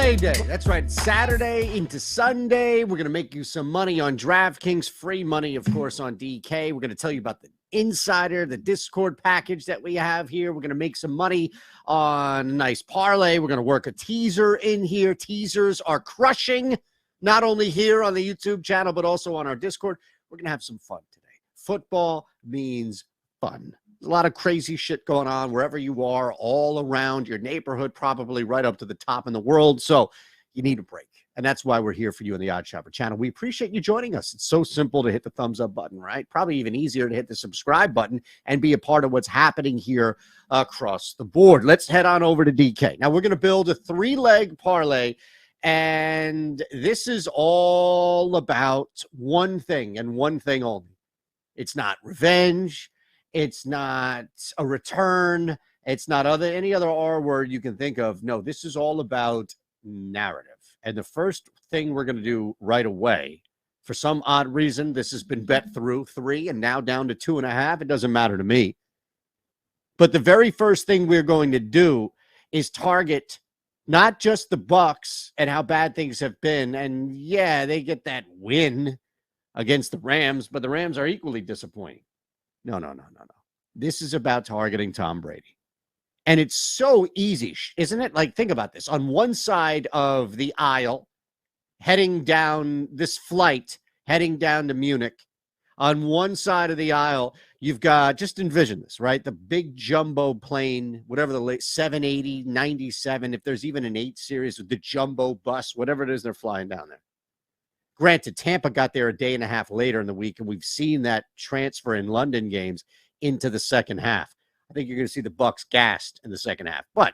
Parlay day. That's right. Saturday into Sunday. We're going to make you some money on DraftKings. Free money, of course, on DK. We're going to tell you about the Insider, the Discord package that we have here. We're going to make some money on a nice parlay. We're going to work a teaser in here. Teasers are crushing, not only here on the YouTube channel, but also on our Discord. We're going to have some fun today. Football means fun. There's a lot of crazy shit going on wherever you are, all around your neighborhood, probably right up to the top in the world. So you need a break. And that's why we're here for you on the Odd Shopper channel. We appreciate you joining us. It's so simple to hit the thumbs up button, right? Probably even easier to hit the subscribe button and be a part of what's happening here across the board. Let's head on over to DK. Now we're going to build a 3-leg parlay. And this is all about one thing and one thing only. It's not revenge. It's not a return. It's not any other R word you can think of. No, this is all about narrative. And the first thing we're going to do right away, for some odd reason, this has been bet through 3 and now down to 2.5. It doesn't matter to me. But the very first thing we're going to do is target not just the Bucs and how bad things have been. And yeah, they get that win against the Rams, but the Rams are equally disappointing. No. This is about targeting Tom Brady. And it's so easy, isn't it? Like, think about this. On one side of the aisle, heading down this flight, heading down to Munich, on one side of the aisle, you've got, just envision this, right? The big jumbo plane, whatever the late 780, 97, if there's even an 8 series with the jumbo bus, whatever it is, they're flying down there. Granted, Tampa got there a day and a half later in the week, and we've seen that transfer in London games into the second half. I think you're going to see the Bucs gassed in the second half. But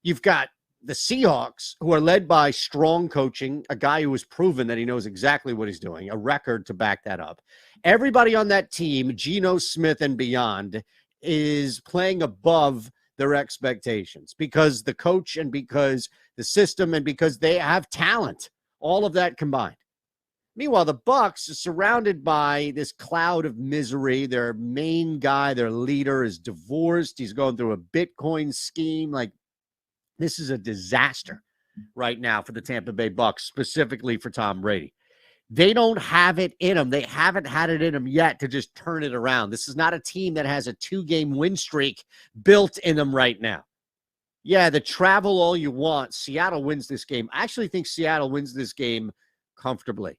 you've got the Seahawks, who are led by strong coaching, a guy who has proven that he knows exactly what he's doing, a record to back that up. Everybody on that team, Geno Smith and beyond, is playing above their expectations because the coach and because the system and because they have talent, all of that combined. Meanwhile, the Bucs are surrounded by this cloud of misery. Their main guy, their leader, is divorced. He's going through a Bitcoin scheme. Like, this is a disaster right now for the Tampa Bay Bucs, specifically for Tom Brady. They don't have it in them. They haven't had it in them yet to just turn it around. This is not a team that has a 2-game win streak built in them right now. Yeah, the travel all you want. Seattle wins this game. I actually think Seattle wins this game comfortably.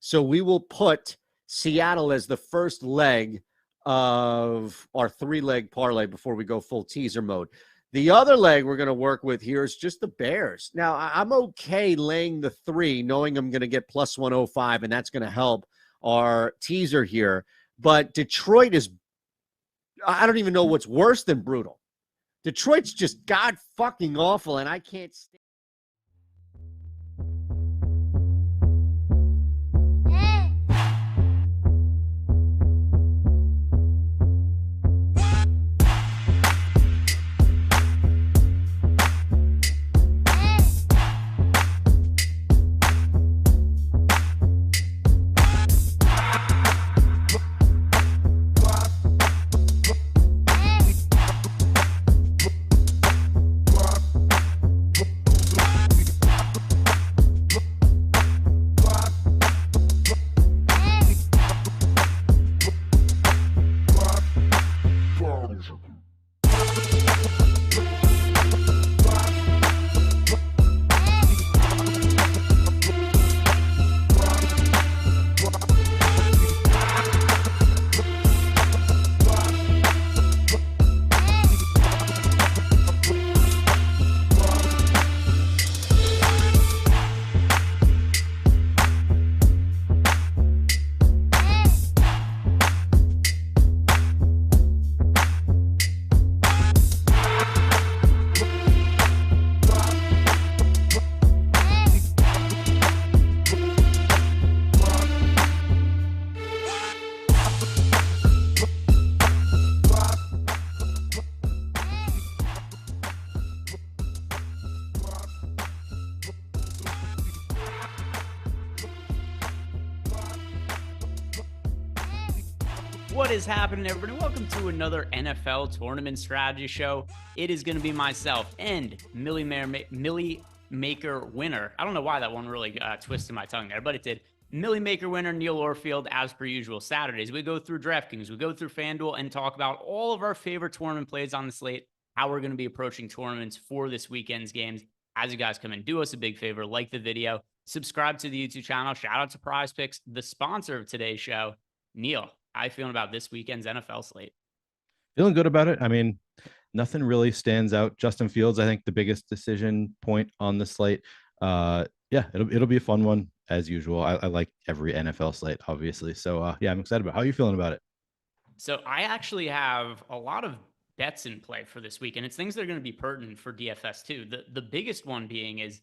So we will put Seattle as the first leg of our 3-leg parlay before we go full teaser mode. The other leg we're going to work with here is just the Bears. Now, I'm okay laying the 3, knowing I'm going to get plus 105, and that's going to help our teaser here. But Detroit is, I don't even know what's worse than brutal. Detroit's just god-fucking awful, and I can't stand. What is happening, everybody? Welcome to another NFL Tournament Strategy show. It is going to be myself and Millie maker winner. I don't know why that one really twisted my tongue there, but it did. Millie maker winner Neil Orfield, as per usual. Saturdays, we go through DraftKings, we go through FanDuel, and talk about all of our favorite tournament plays on the slate, how we're going to be approaching tournaments for this weekend's games. As you guys come in, do us a big favor, like the video, subscribe to the YouTube channel. Shout out to Prize Picks, the sponsor of today's show. Neil, how you feeling about this weekend's NFL slate? Feeling good about it. I mean, nothing really stands out. Justin Fields, I think, the biggest decision point on the slate. Yeah, it'll be a fun one as usual. I like every NFL slate, obviously. So yeah, I'm excited about it. How are you feeling about it? So I actually have a lot of bets in play for this week, and it's things that are going to be pertinent for DFS too. The biggest one being is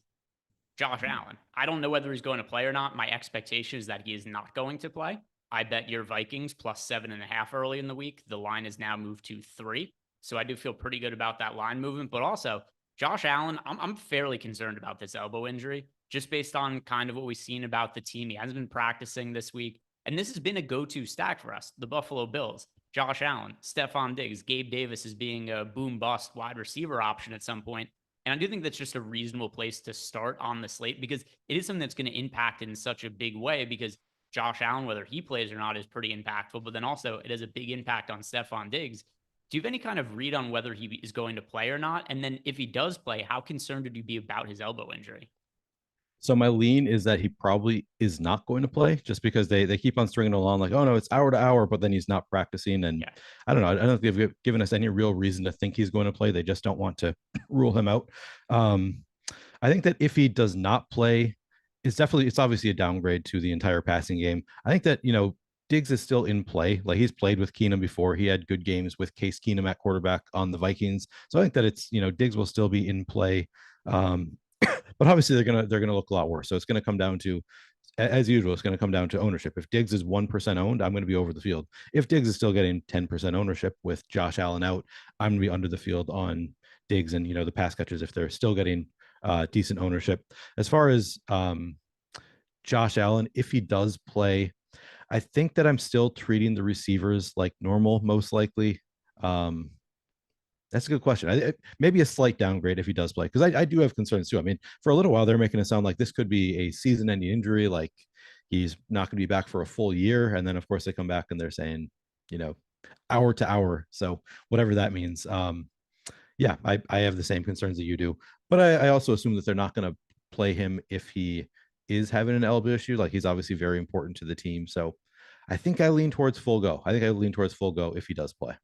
Josh Allen. I don't know whether he's going to play or not. My expectation is that he is not going to play. I bet your Vikings plus 7.5 early in the week. The line is now moved to 3. So I do feel pretty good about that line movement. But also, Josh Allen, I'm fairly concerned about this elbow injury, just based on kind of what we've seen about the team. He hasn't been practicing this week. And this has been a go-to stack for us, the Buffalo Bills. Josh Allen, Stephon Diggs, Gabe Davis is being a boom bust wide receiver option at some point. And I do think that's just a reasonable place to start on the slate because it is something that's going to impact in such a big way because Josh Allen, whether he plays or not, is pretty impactful. But then also it has a big impact on Stephon Diggs. Do you have any kind of read on whether he is going to play or not? And then if he does play, how concerned would you be about his elbow injury? So my lean is that he probably is not going to play just because they keep on stringing along like, oh no, it's hour to hour, but then he's not practicing. And Yeah. I don't know. I don't think they've given us any real reason to think he's going to play. They just don't want to rule him out. I think that if he does not play, it's obviously a downgrade to the entire passing game. I think that, Diggs is still in play. Like he's played with Keenum before. He had good games with Case Keenum at quarterback on the Vikings. So I think that it's, Diggs will still be in play. But obviously they're gonna look a lot worse. So it's gonna come down to, as usual, it's gonna come down to ownership. If Diggs is 1% owned, I'm gonna be over the field. If Diggs is still getting 10% ownership with Josh Allen out, I'm gonna be under the field on Diggs and the pass catchers if they're still getting decent ownership. As far as Josh Allen, if he does play, I think that I'm still treating the receivers like normal, most likely. That's a good question. Maybe a slight downgrade if he does play, because I do have concerns too. I mean, for a little while, they're making it sound like this could be a season-ending injury, like he's not going to be back for a full year. And then, of course, they come back and they're saying, hour to hour. So whatever that means. Yeah, I have the same concerns that you do. But I also assume that they're not going to play him if he is having an elbow issue. Like he's obviously very important to the team. So I think I lean towards full go. I think I lean towards full go if he does play.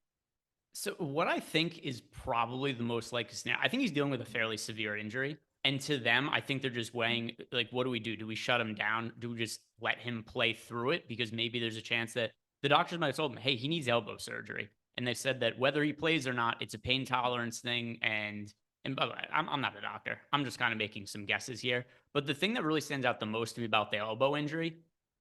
So what I think is probably the most likely scenario, I think he's dealing with a fairly severe injury. And to them, I think they're just weighing, like, what do we do? Do we shut him down? Do we just let him play through it? Because maybe there's a chance that the doctors might have told him, hey, he needs elbow surgery. And they said that whether he plays or not, it's a pain tolerance thing. And by the way, I'm not a doctor. I'm just kind of making some guesses here. But the thing that really stands out the most to me about the elbow injury,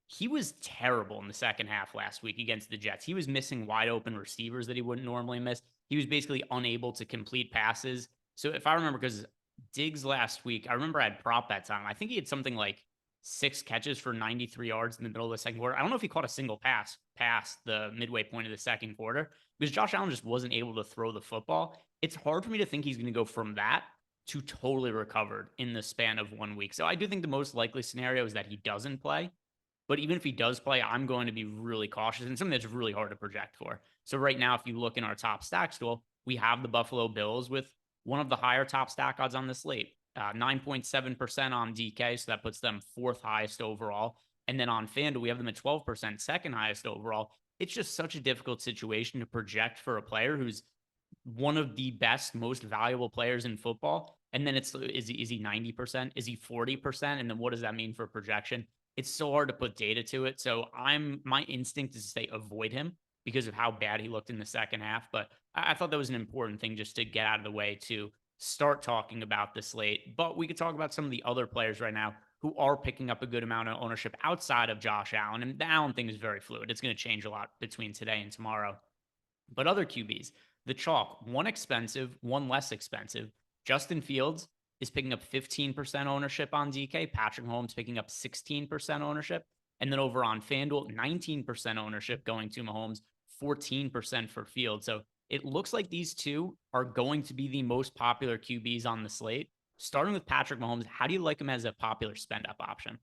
he was terrible in the second half last week against the Jets. He was missing wide open receivers that he wouldn't normally miss. He was basically unable to complete passes. So if I remember, because Diggs last week, I remember I had prop bets on him. I think he had something like 6 catches for 93 yards in the middle of the second quarter. I don't know if he caught a single pass past the midway point of the second quarter because Josh Allen just wasn't able to throw the football. It's hard for me to think he's going to go from that to totally recovered in the span of 1 week. So I do think the most likely scenario is that he doesn't play. But even if he does play, I'm going to be really cautious and something that's really hard to project for. So right now, if you look in our top stack stool, we have the Buffalo Bills with one of the higher top stack odds on the slate, 9.7% on DK. So that puts them 4th highest overall. And then on FanDuel, we have them at 12%, 2nd highest overall. It's just such a difficult situation to project for a player who's one of the best, most valuable players in football. And then is he 90%? Is he 40%? And then what does that mean for projection? It's so hard to put data to it. So my instinct is to say avoid him because of how bad he looked in the second half. But I thought that was an important thing just to get out of the way to start talking about the slate. But we could talk about some of the other players right now who are picking up a good amount of ownership outside of Josh Allen. And the Allen thing is very fluid. It's going to change a lot between today and tomorrow. But other QBs, the chalk, one expensive, one less expensive. Justin Fields is picking up 15% ownership on DK. Patrick Mahomes picking up 16% ownership. And then over on FanDuel, 19% ownership going to Mahomes, 14% for Fields. So it looks like these two are going to be the most popular QBs on the slate. Starting with Patrick Mahomes, how do you like him as a popular spend up option?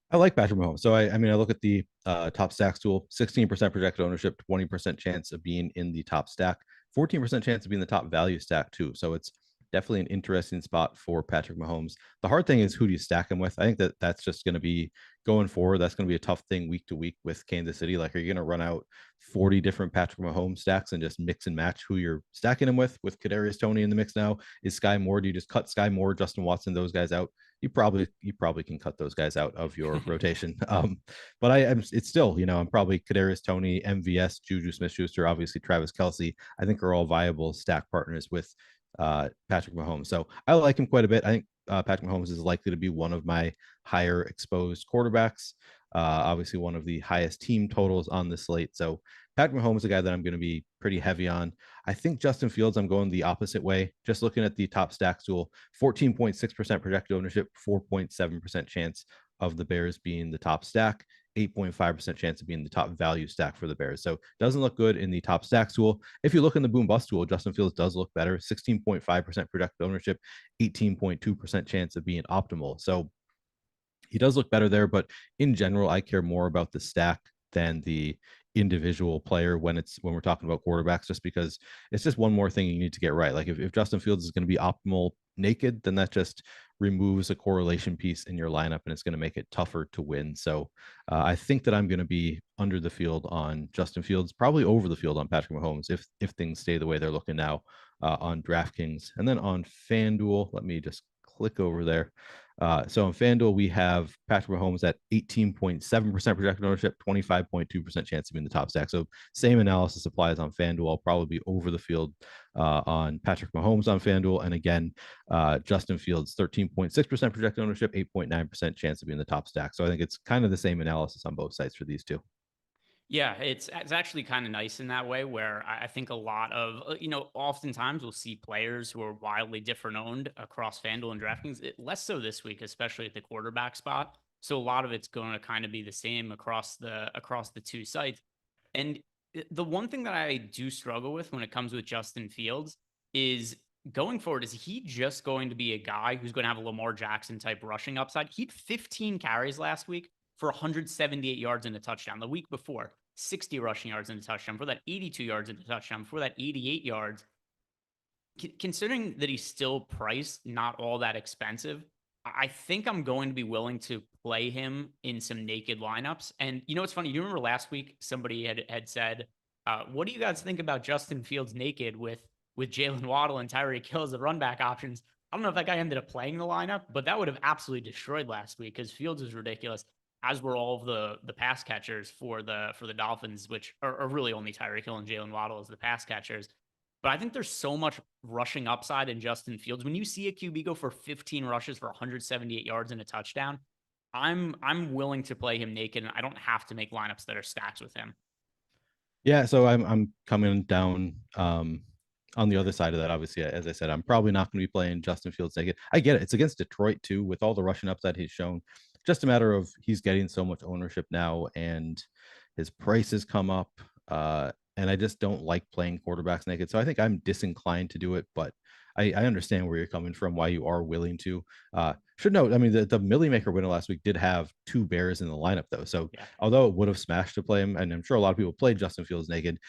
I like Patrick Mahomes. So I mean, I look at the top stacks tool, 16% projected ownership, 20% chance of being in the top stack, 14% chance of being the top value stack too. So it's definitely an interesting spot for Patrick Mahomes. The hard thing is who do you stack him with? I think that that's just going to be going forward. That's going to be a tough thing week to week with Kansas City. Like, are you going to run out 40 different Patrick Mahomes stacks and just mix and match who you're stacking him with Kadarius Toney in the mix now? Is Sky Moore? Do you just cut Sky Moore, Justin Watson, those guys out? You probably can cut those guys out of your rotation. But it's still, I'm probably Kadarius Toney, MVS, Juju Smith-Schuster, obviously Travis Kelce, I think are all viable stack partners with Patrick Mahomes. So I like him quite a bit. I think Patrick Mahomes is likely to be one of my higher exposed quarterbacks. Obviously one of the highest team totals on the slate. So Patrick Mahomes is a guy that I'm going to be pretty heavy on. I think Justin Fields, I'm going the opposite way. Just looking at the top stacks tool, 14.6% projected ownership, 4.7% chance of the Bears being the top stack, 8.5% chance of being the top value stack for the Bears. So doesn't look good in the top stacks tool. If you look in the boom bust tool, Justin Fields does look better, 16.5% projected ownership, 18.2% chance of being optimal. So he does look better there, but in general, I care more about the stack than the individual player when we're talking about quarterbacks, just because it's just one more thing you need to get right. Like if Justin Fields is going to be optimal naked, then that just removes a correlation piece in your lineup and it's going to make it tougher to win. So I think that I'm going to be under the field on Justin Fields, probably over the field on Patrick Mahomes if things stay the way they're looking now on DraftKings. And then on FanDuel, let me just click over there. So on FanDuel, we have Patrick Mahomes at 18.7% projected ownership, 25.2% chance of being the top stack. So same analysis applies on FanDuel. I'll probably be over the field on Patrick Mahomes on FanDuel. And again, Justin Fields, 13.6% projected ownership, 8.9% chance of being the top stack. So I think it's kind of the same analysis on both sites for these two. Yeah, it's actually kind of nice in that way where I think a lot of, oftentimes we'll see players who are wildly different owned across FanDuel and DraftKings, less so this week, especially at the quarterback spot. So a lot of it's going to kind of be the same across the two sites. And the one thing that I do struggle with when it comes with Justin Fields is going forward, is he just going to be a guy who's going to have a Lamar Jackson type rushing upside? He had 15 carries last week for 178 yards and a touchdown. The week before, 60 rushing yards and a touchdown. For that, 82 yards and a touchdown. For that, 88 yards. Considering that he's still priced not all that expensive, I think I'm going to be willing to play him in some naked lineups. And it's funny. You remember last week somebody had said, "What do you guys think about Justin Fields naked with Jalen Waddle and Tyreek Hill as the run back options?" I don't know if that guy ended up playing the lineup, but that would have absolutely destroyed last week because Fields is ridiculous, as were all of the pass catchers for the Dolphins, which are really only Tyreek Hill and Jalen Waddle as the pass catchers. But I think there's so much rushing upside in Justin Fields. When you see a QB go for 15 rushes for 178 yards and a touchdown, I'm willing to play him naked, and I don't have to make lineups that are stacks with him. Yeah, so I'm coming down on the other side of that. Obviously, as I said, I'm probably not going to be playing Justin Fields naked. I get it. It's against Detroit too, with all the rushing upside he's shown. Just a matter of he's getting so much ownership now and his prices come up. And I just don't like playing quarterbacks naked. So I think I'm disinclined to do it, but I understand where you're coming from, why you are willing to. Should note, I mean, the Millie Maker winner last week did have two Bears in the lineup, though. So yeah, although it would have smashed to play him, and I'm sure a lot of people played Justin Fields naked,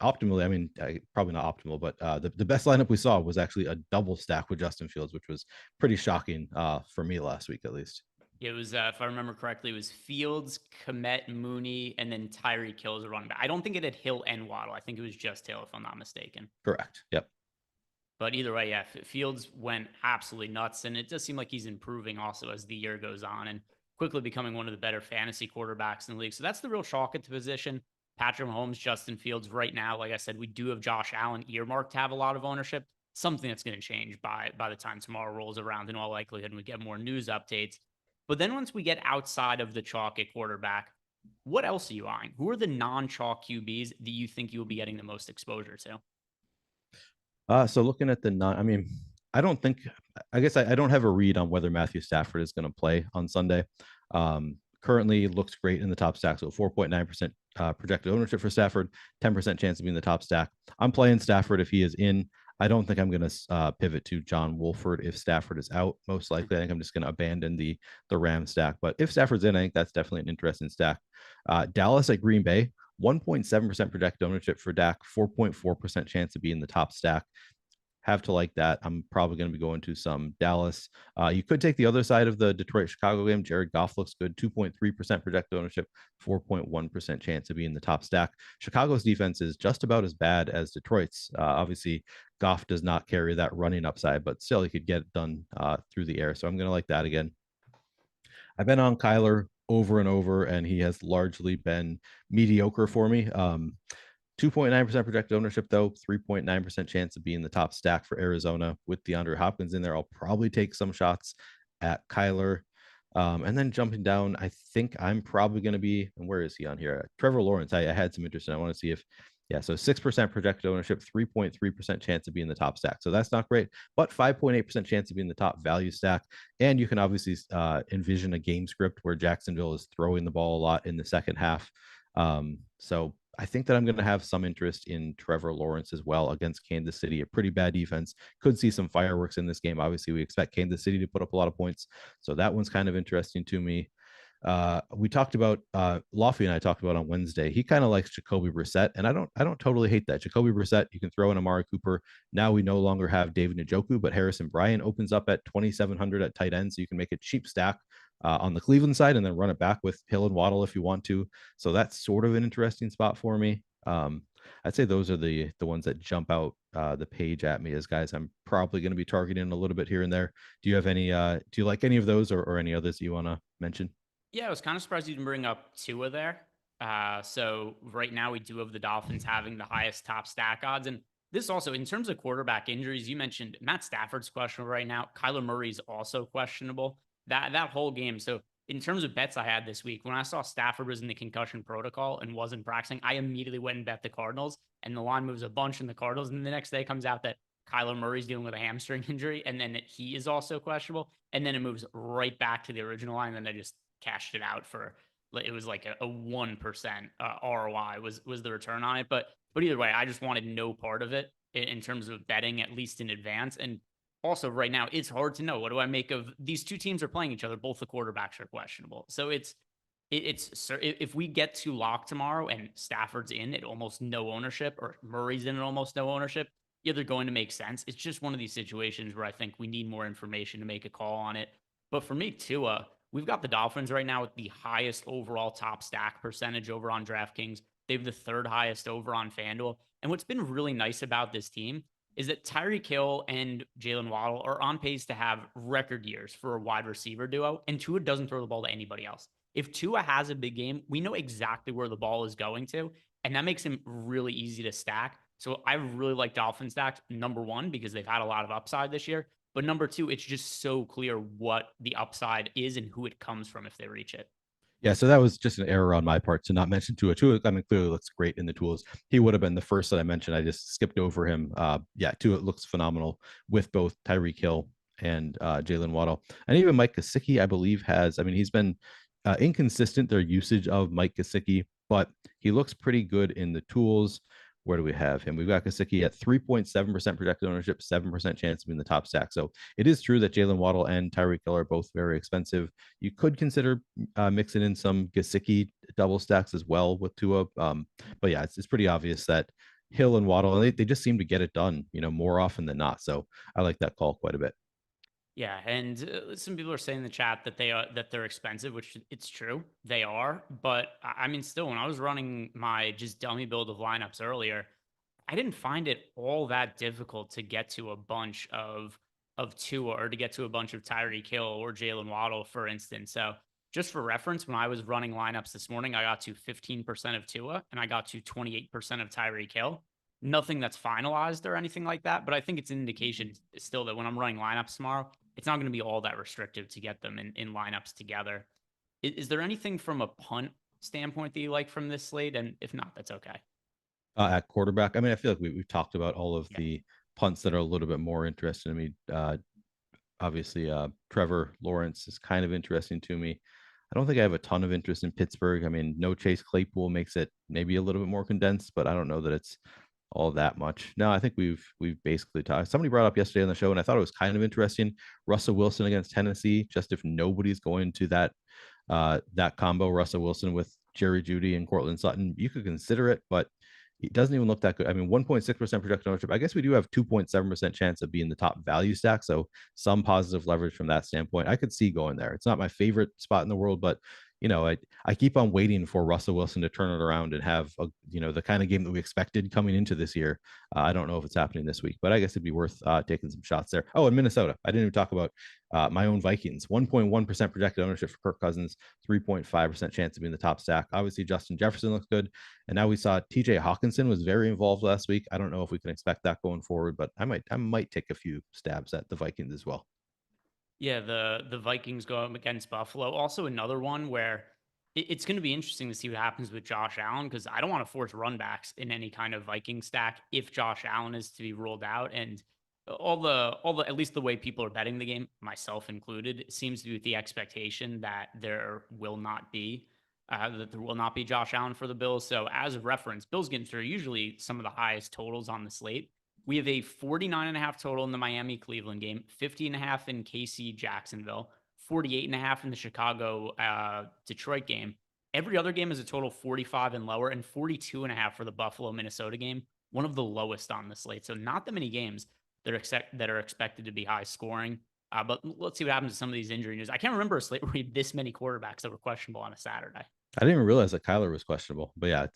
optimally, I mean, probably not optimal, but the best lineup we saw was actually a double stack with Justin Fields, which was pretty shocking for me last week, at least. It was, if I remember correctly, it was Fields, Kmet, Mooney, and then Tyreek Hill as a running back. I don't think it had Hill and Waddle. I think it was just Hill, if I'm not mistaken. Correct. Yep. But either way, yeah, Fields went absolutely nuts, and it does seem like he's improving also as the year goes on and quickly becoming one of the better fantasy quarterbacks in the league. So that's the real chalk at the position. Patrick Mahomes, Justin Fields right now. Like I said, we do have Josh Allen earmarked to have a lot of ownership, something that's going to change by the time tomorrow rolls around in all likelihood, and we get more news updates. But then once we get outside of the chalk at quarterback, what else are you eyeing? Who are the non-chalk QBs that you think you will be getting the most exposure to? So looking at I mean, I guess I don't have a read on whether Matthew Stafford is going to play on Sunday. Currently looks great in the top stack. So 4.9% projected ownership for Stafford, 10% chance of being the top stack. I'm playing Stafford if he is in. I don't think I'm going to pivot to John Wolford if Stafford is out. Most likely, I think I'm just going to abandon the Ram stack. But if Stafford's in, I think that's definitely an interesting stack. Dallas at Green Bay, 1.7% projected ownership for Dak, 4.4% chance to be in the top stack. Have to like that. I'm probably going to be going to some Dallas. You could take the other side of the Detroit-Chicago game. Jared Goff looks good, 2.3% projected ownership, 4.1% chance to be in the top stack. Chicago's defense is just about as bad as Detroit's. Obviously, Goff does not carry that running upside, but still he could get it done through the air. So I'm going to like that again. I've been on Kyler over and over, and he has largely been mediocre for me. 2.9% projected ownership, though, 3.9% chance of being the top stack for Arizona with DeAndre Hopkins in there. I'll probably take some shots at Kyler. And then jumping down, I think I'm probably going to be, and where is he on here? Trevor Lawrence. I had some interest in. I want to see if, so 6% projected ownership, 3.3% chance of being the top stack. So that's not great, but 5.8% chance of being the top value stack. And you can obviously envision a game script where Jacksonville is throwing the ball a lot in the second half. So I think that I'm going to have some interest in Trevor Lawrence as well against Kansas City, a pretty bad defense. Could see some fireworks in this game. Obviously, we expect Kansas City to put up a lot of points. So that one's kind of interesting to me. We talked about Lofty and I talked about on Wednesday. He kind of likes Jacoby Brissett, and I don't totally hate that. Jacoby Brissett, you can throw in Amari Cooper. Now we no longer have David Njoku, but Harrison Bryant opens up at 2,700 at tight end, so you can make a cheap stack on the Cleveland side and then run it back with Hill and Waddle if you want to. So that's sort of an interesting spot for me. I'd say those are the ones that jump out the page at me as guys I'm probably going to be targeting a little bit here and there. Do you have any? Do you like any of those or any others you want to mention? Yeah, I was kind of surprised you didn't bring up Tua there. So right now we do have the Dolphins having the highest top stack odds. And this also, in terms of quarterback injuries, you mentioned Matt Stafford's questionable right now. Kyler Murray's also questionable. That whole game. So in terms of bets I had this week, when I saw Stafford was in the concussion protocol and wasn't practicing, I immediately went and bet the Cardinals. And the line moves a bunch in the Cardinals. And the next day comes out that Kyler Murray's dealing with a hamstring injury, and then he is also questionable. And then it moves right back to the original line. And then I just cashed it out for, it was like a 1% ROI was the return on it. But either way, I just wanted no part of it in terms of betting, at least in advance. And also right now, it's hard to know. What do I make of these two teams are playing each other? Both the quarterbacks are questionable. So it's if we get to lock tomorrow and Stafford's in at almost no ownership or Murray's in at almost no ownership, yeah, they're going to make sense. It's just one of these situations where I think we need more information to make a call on it. But for me, Tua, we've got the Dolphins right now with the highest overall top stack percentage over on DraftKings. They have the third highest over on FanDuel. And what's been really nice about this team is that Tyreek Hill and Jalen Waddle are on pace to have record years for a wide receiver duo, and Tua doesn't throw the ball to anybody else. If Tua has a big game, we know exactly where the ball is going to, and that makes him really easy to stack. So I really like Dolphin stacks, number one, because they've had a lot of upside this year. But number two, it's just so clear what the upside is and who it comes from if they reach it. Yeah, so that was just an error on my part to not mention Tua. Tua, I mean, clearly looks great in the tools. He would have been the first that I mentioned. I just skipped over him. Tua looks phenomenal with both Tyreek Hill and Jalen Waddle. And even Mike Gesicki, I believe, he's been inconsistent, their usage of Mike Gesicki, but he looks pretty good in the tools. Where do we have him? We've got Gesicki at 3.7% projected ownership, 7% chance of being the top stack. So it is true that Jalen Waddle and Tyreek Hill are both very expensive. You could consider mixing in some Gesicki double stacks as well with Tua. But yeah, it's pretty obvious that Hill and Waddle, they just seem to get it done, more often than not. So I like that call quite a bit. Yeah, and some people are saying in the chat that they're expensive, which it's true, they are. But I mean, still, when I was running my just dummy build of lineups earlier, I didn't find it all that difficult to get to a bunch of Tua or to get to a bunch of Tyreek Hill or Jalen Waddle, for instance. So just for reference, when I was running lineups this morning, I got to 15% of Tua and I got to 28% of Tyreek Hill. Nothing that's finalized or anything like that, but I think it's an indication still that when I'm running lineups tomorrow, it's not going to be all that restrictive to get them in lineups together. Is there anything from a punt standpoint that you like from this slate? And if not, that's okay. At quarterback, I mean, I feel like we've talked about all of the punts that are a little bit more interesting to me. Obviously, Trevor Lawrence is kind of interesting to me. I don't think I have a ton of interest in Pittsburgh. I mean, no Chase Claypool makes it maybe a little bit more condensed, but I don't know that it's all that much. No, I think we've basically talked. Somebody brought up yesterday on the show, and I thought it was kind of interesting. Russell Wilson against Tennessee. Just if nobody's going to that combo, Russell Wilson with Jerry Jeudy and Cortland Sutton, you could consider it, but it doesn't even look that good. I mean, 1.6% projected ownership. I guess we do have 2.7% chance of being the top value stack. So some positive leverage from that standpoint. I could see going there. It's not my favorite spot in the world, but I keep on waiting for Russell Wilson to turn it around and have the kind of game that we expected coming into this year. I don't know if it's happening this week, but I guess it'd be worth taking some shots there. Oh, and Minnesota. I didn't even talk about my own Vikings. 1.1% projected ownership for Kirk Cousins, 3.5% chance of being the top stack. Obviously, Justin Jefferson looks good. And now we saw TJ Hawkinson was very involved last week. I don't know if we can expect that going forward, but I might take a few stabs at the Vikings as well. Yeah, the Vikings go up against Buffalo. Also another one where it's going to be interesting to see what happens with Josh Allen, because I don't want to force run backs in any kind of Viking stack if Josh Allen is to be ruled out. And all the at least the way people are betting the game, myself included, seems to be with the expectation that there will not be Josh Allen for the Bills. So as a reference, Bills getting through usually some of the highest totals on the slate. We have a 49.5 total in the Miami Cleveland game, 50.5 in KC Jacksonville, 48.5 in the Chicago Detroit game. Every other game is a total 45 and lower, and 42.5 for the Buffalo Minnesota game, one of the lowest on the slate. So not that many games that are expected to be high scoring. But let's see what happens to some of these injury news. I can't remember a slate where we had this many quarterbacks that were questionable on a Saturday. I didn't even realize that Kyler was questionable, but yeah,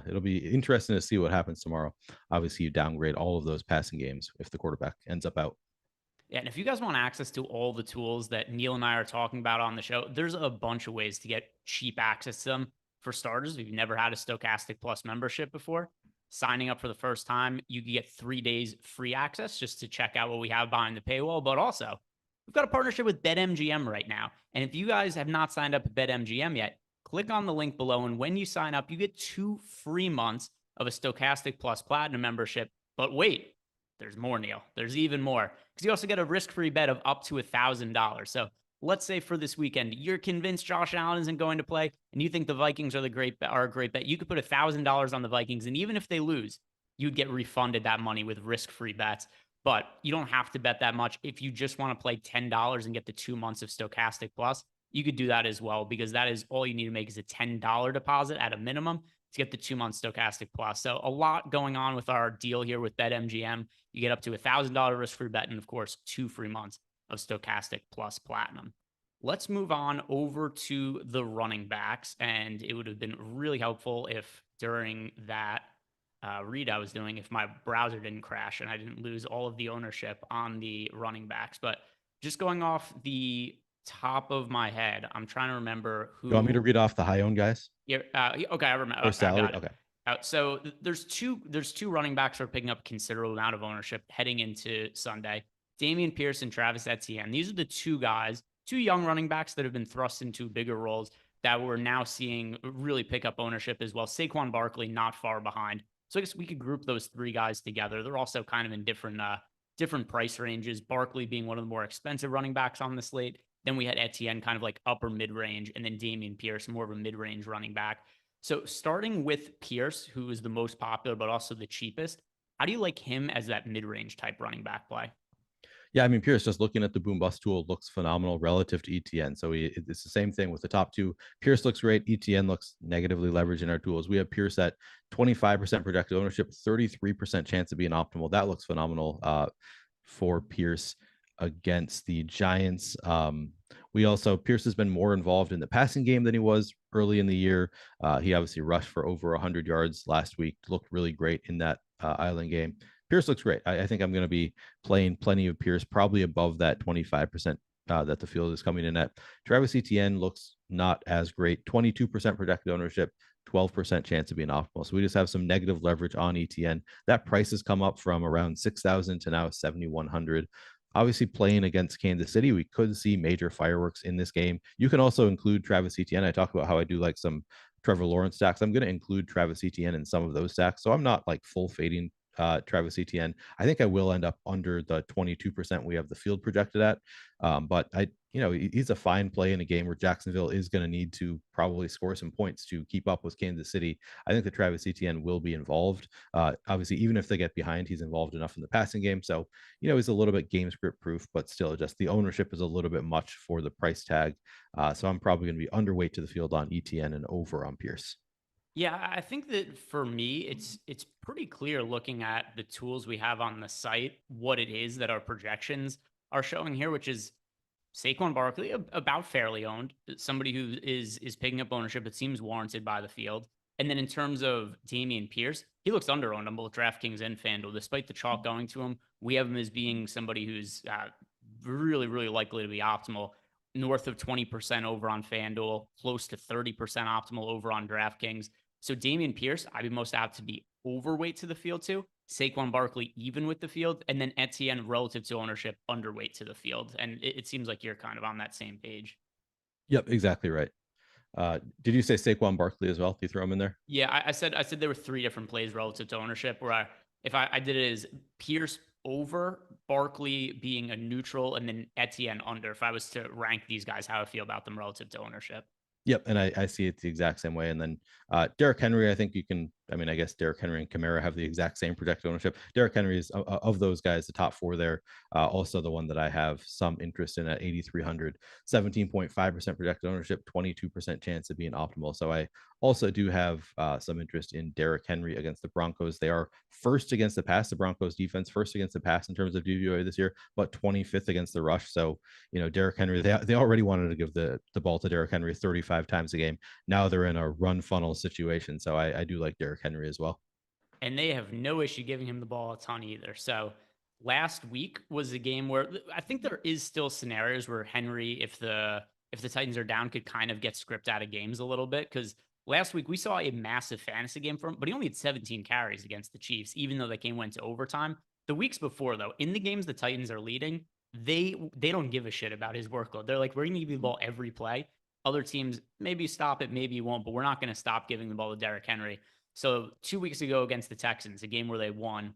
it'll be interesting to see what happens tomorrow. Obviously, you downgrade all of those passing games if the quarterback ends up out. Yeah, and if you guys want access to all the tools that Neil and I are talking about on the show, there's a bunch of ways to get cheap access to them. For starters, if you've never had a Stokastic Plus membership before, signing up for the first time, you can get 3 days free access just to check out what we have behind the paywall. But also, we've got a partnership with BetMGM right now. And if you guys have not signed up to BetMGM yet, click on the link below. And when you sign up, you get 2 free months of a Stokastic Plus Platinum membership. But wait, there's more, Neil. There's even more, because you also get a risk-free bet of up to $1,000. So let's say for this weekend, you're convinced Josh Allen isn't going to play, and you think the Vikings are a great bet. You could put $1,000 on the Vikings, and even if they lose, you'd get refunded that money with risk-free bets. But you don't have to bet that much. If you just want to play $10 and get the 2 months of Stokastic Plus, you could do that as well, because that is all you need to make is a $10 deposit at a minimum to get the 2 month Stokastic Plus. So a lot going on with our deal here with BetMGM. You get up to $1,000 risk-free bet, and of course, 2 free months of Stokastic Plus Platinum. Let's move on over to the running backs, and it would have been really helpful if during that read I was doing, if my browser didn't crash and I didn't lose all of the ownership on the running backs. But just going off the top of my head, I'm trying to remember who. You want me to read off the high owned guys? Yeah. Okay, I remember. Or salary? Okay. So there's two running backs who are picking up a considerable amount of ownership heading into Sunday. Dameon Pierce and Travis Etienne. These are the two young running backs that have been thrust into bigger roles that we're now seeing really pick up ownership as well. Saquon Barkley not far behind. So I guess we could group those 3 guys together. They're also kind of in different price ranges. Barkley being one of the more expensive running backs on the slate. Then we had Etienne kind of like upper mid-range, and then Dameon Pierce, more of a mid-range running back. So starting with Pierce, who is the most popular, but also the cheapest, how do you like him as that mid-range type running back play? Yeah, I mean, Pierce, just looking at the boom bust tool, looks phenomenal relative to ETN. So it's the same thing with the top 2. Pierce looks great. ETN looks negatively leveraged in our tools. We have Pierce at 25% projected ownership, 33% chance of being optimal. That looks phenomenal for Pierce against the Giants. Pierce has been more involved in the passing game than he was early in the year. He obviously rushed for over 100 yards last week, looked really great in that Island game. Pierce looks great. I think I'm going to be playing plenty of Pierce, probably above that 25% that the field is coming in at. Travis Etienne looks not as great, 22% projected ownership, 12% chance of being optimal. So we just have some negative leverage on Etienne. That price has come up from around 6,000 to now 7,100. Obviously, playing against Kansas City, we could see major fireworks in this game. You can also include Travis Etienne. I talked about how I do like some Trevor Lawrence stacks. I'm going to include Travis Etienne in some of those stacks. So I'm not like full fading Travis Etienne. I think I will end up under the 22% we have the field projected at. But he's a fine play in a game where Jacksonville is going to need to probably score some points to keep up with Kansas City. I think that Travis Etienne will be involved. Obviously, even if they get behind, he's involved enough in the passing game. So, he's a little bit game script proof, but still just the ownership is a little bit much for the price tag. So I'm probably going to be underweight to the field on Etienne and over on Pierce. Yeah, I think that for me, it's pretty clear looking at the tools we have on the site, what it is that our projections are showing here, which is Saquon Barkley, about fairly owned, somebody who is picking up ownership. It seems warranted by the field. And then in terms of Damian Pierce, he looks under owned on both DraftKings and FanDuel, despite the chalk going to him. We have him as being somebody who's really, really likely to be optimal. North of 20% over on FanDuel, close to 30% optimal over on DraftKings. So Damian Pierce, I'd be most apt to be overweight to the field too. Saquon Barkley even with the field, and then Etienne relative to ownership underweight to the field. And it seems like you're kind of on that same page. Yep, exactly right. Did you say Saquon Barkley as well? Do you throw him in there? Yeah, I said there were three different plays relative to ownership. Where if I did it as Pierce over, Barkley being a neutral, and then Etienne under. If I was to rank these guys, how I feel about them relative to ownership. Yep, and I see it the exact same way. And then Derrick Henry, I think you can. I mean, I guess Derrick Henry and Kamara have the exact same projected ownership. Derrick Henry is of those guys, the top four there. Also, the one that I have some interest in at 8,300, 17.5% projected ownership, 22% chance of being optimal. So I also do have some interest in Derrick Henry against the Broncos. They are first against the pass. The Broncos defense first against the pass in terms of DVOA this year, but 25th against the rush. So Derrick Henry, they already wanted to give the ball to Derrick Henry 35 times a game. Now they're in a run funnel situation. So I do like Derrick Henry as well. And they have no issue giving him the ball a ton either. So last week was a game where I think there is still scenarios where Henry, if the Titans are down, could kind of get script out of games a little bit. Because last week we saw a massive fantasy game from him, but he only had 17 carries against the Chiefs, even though that game went to overtime. The weeks before, though, in the games the Titans are leading, they don't give a shit about his workload. They're like, we're going to give you the ball every play. Other teams, maybe stop it, maybe you won't, but we're not going to stop giving the ball to Derrick Henry. So 2 weeks ago against the Texans, a game where they won,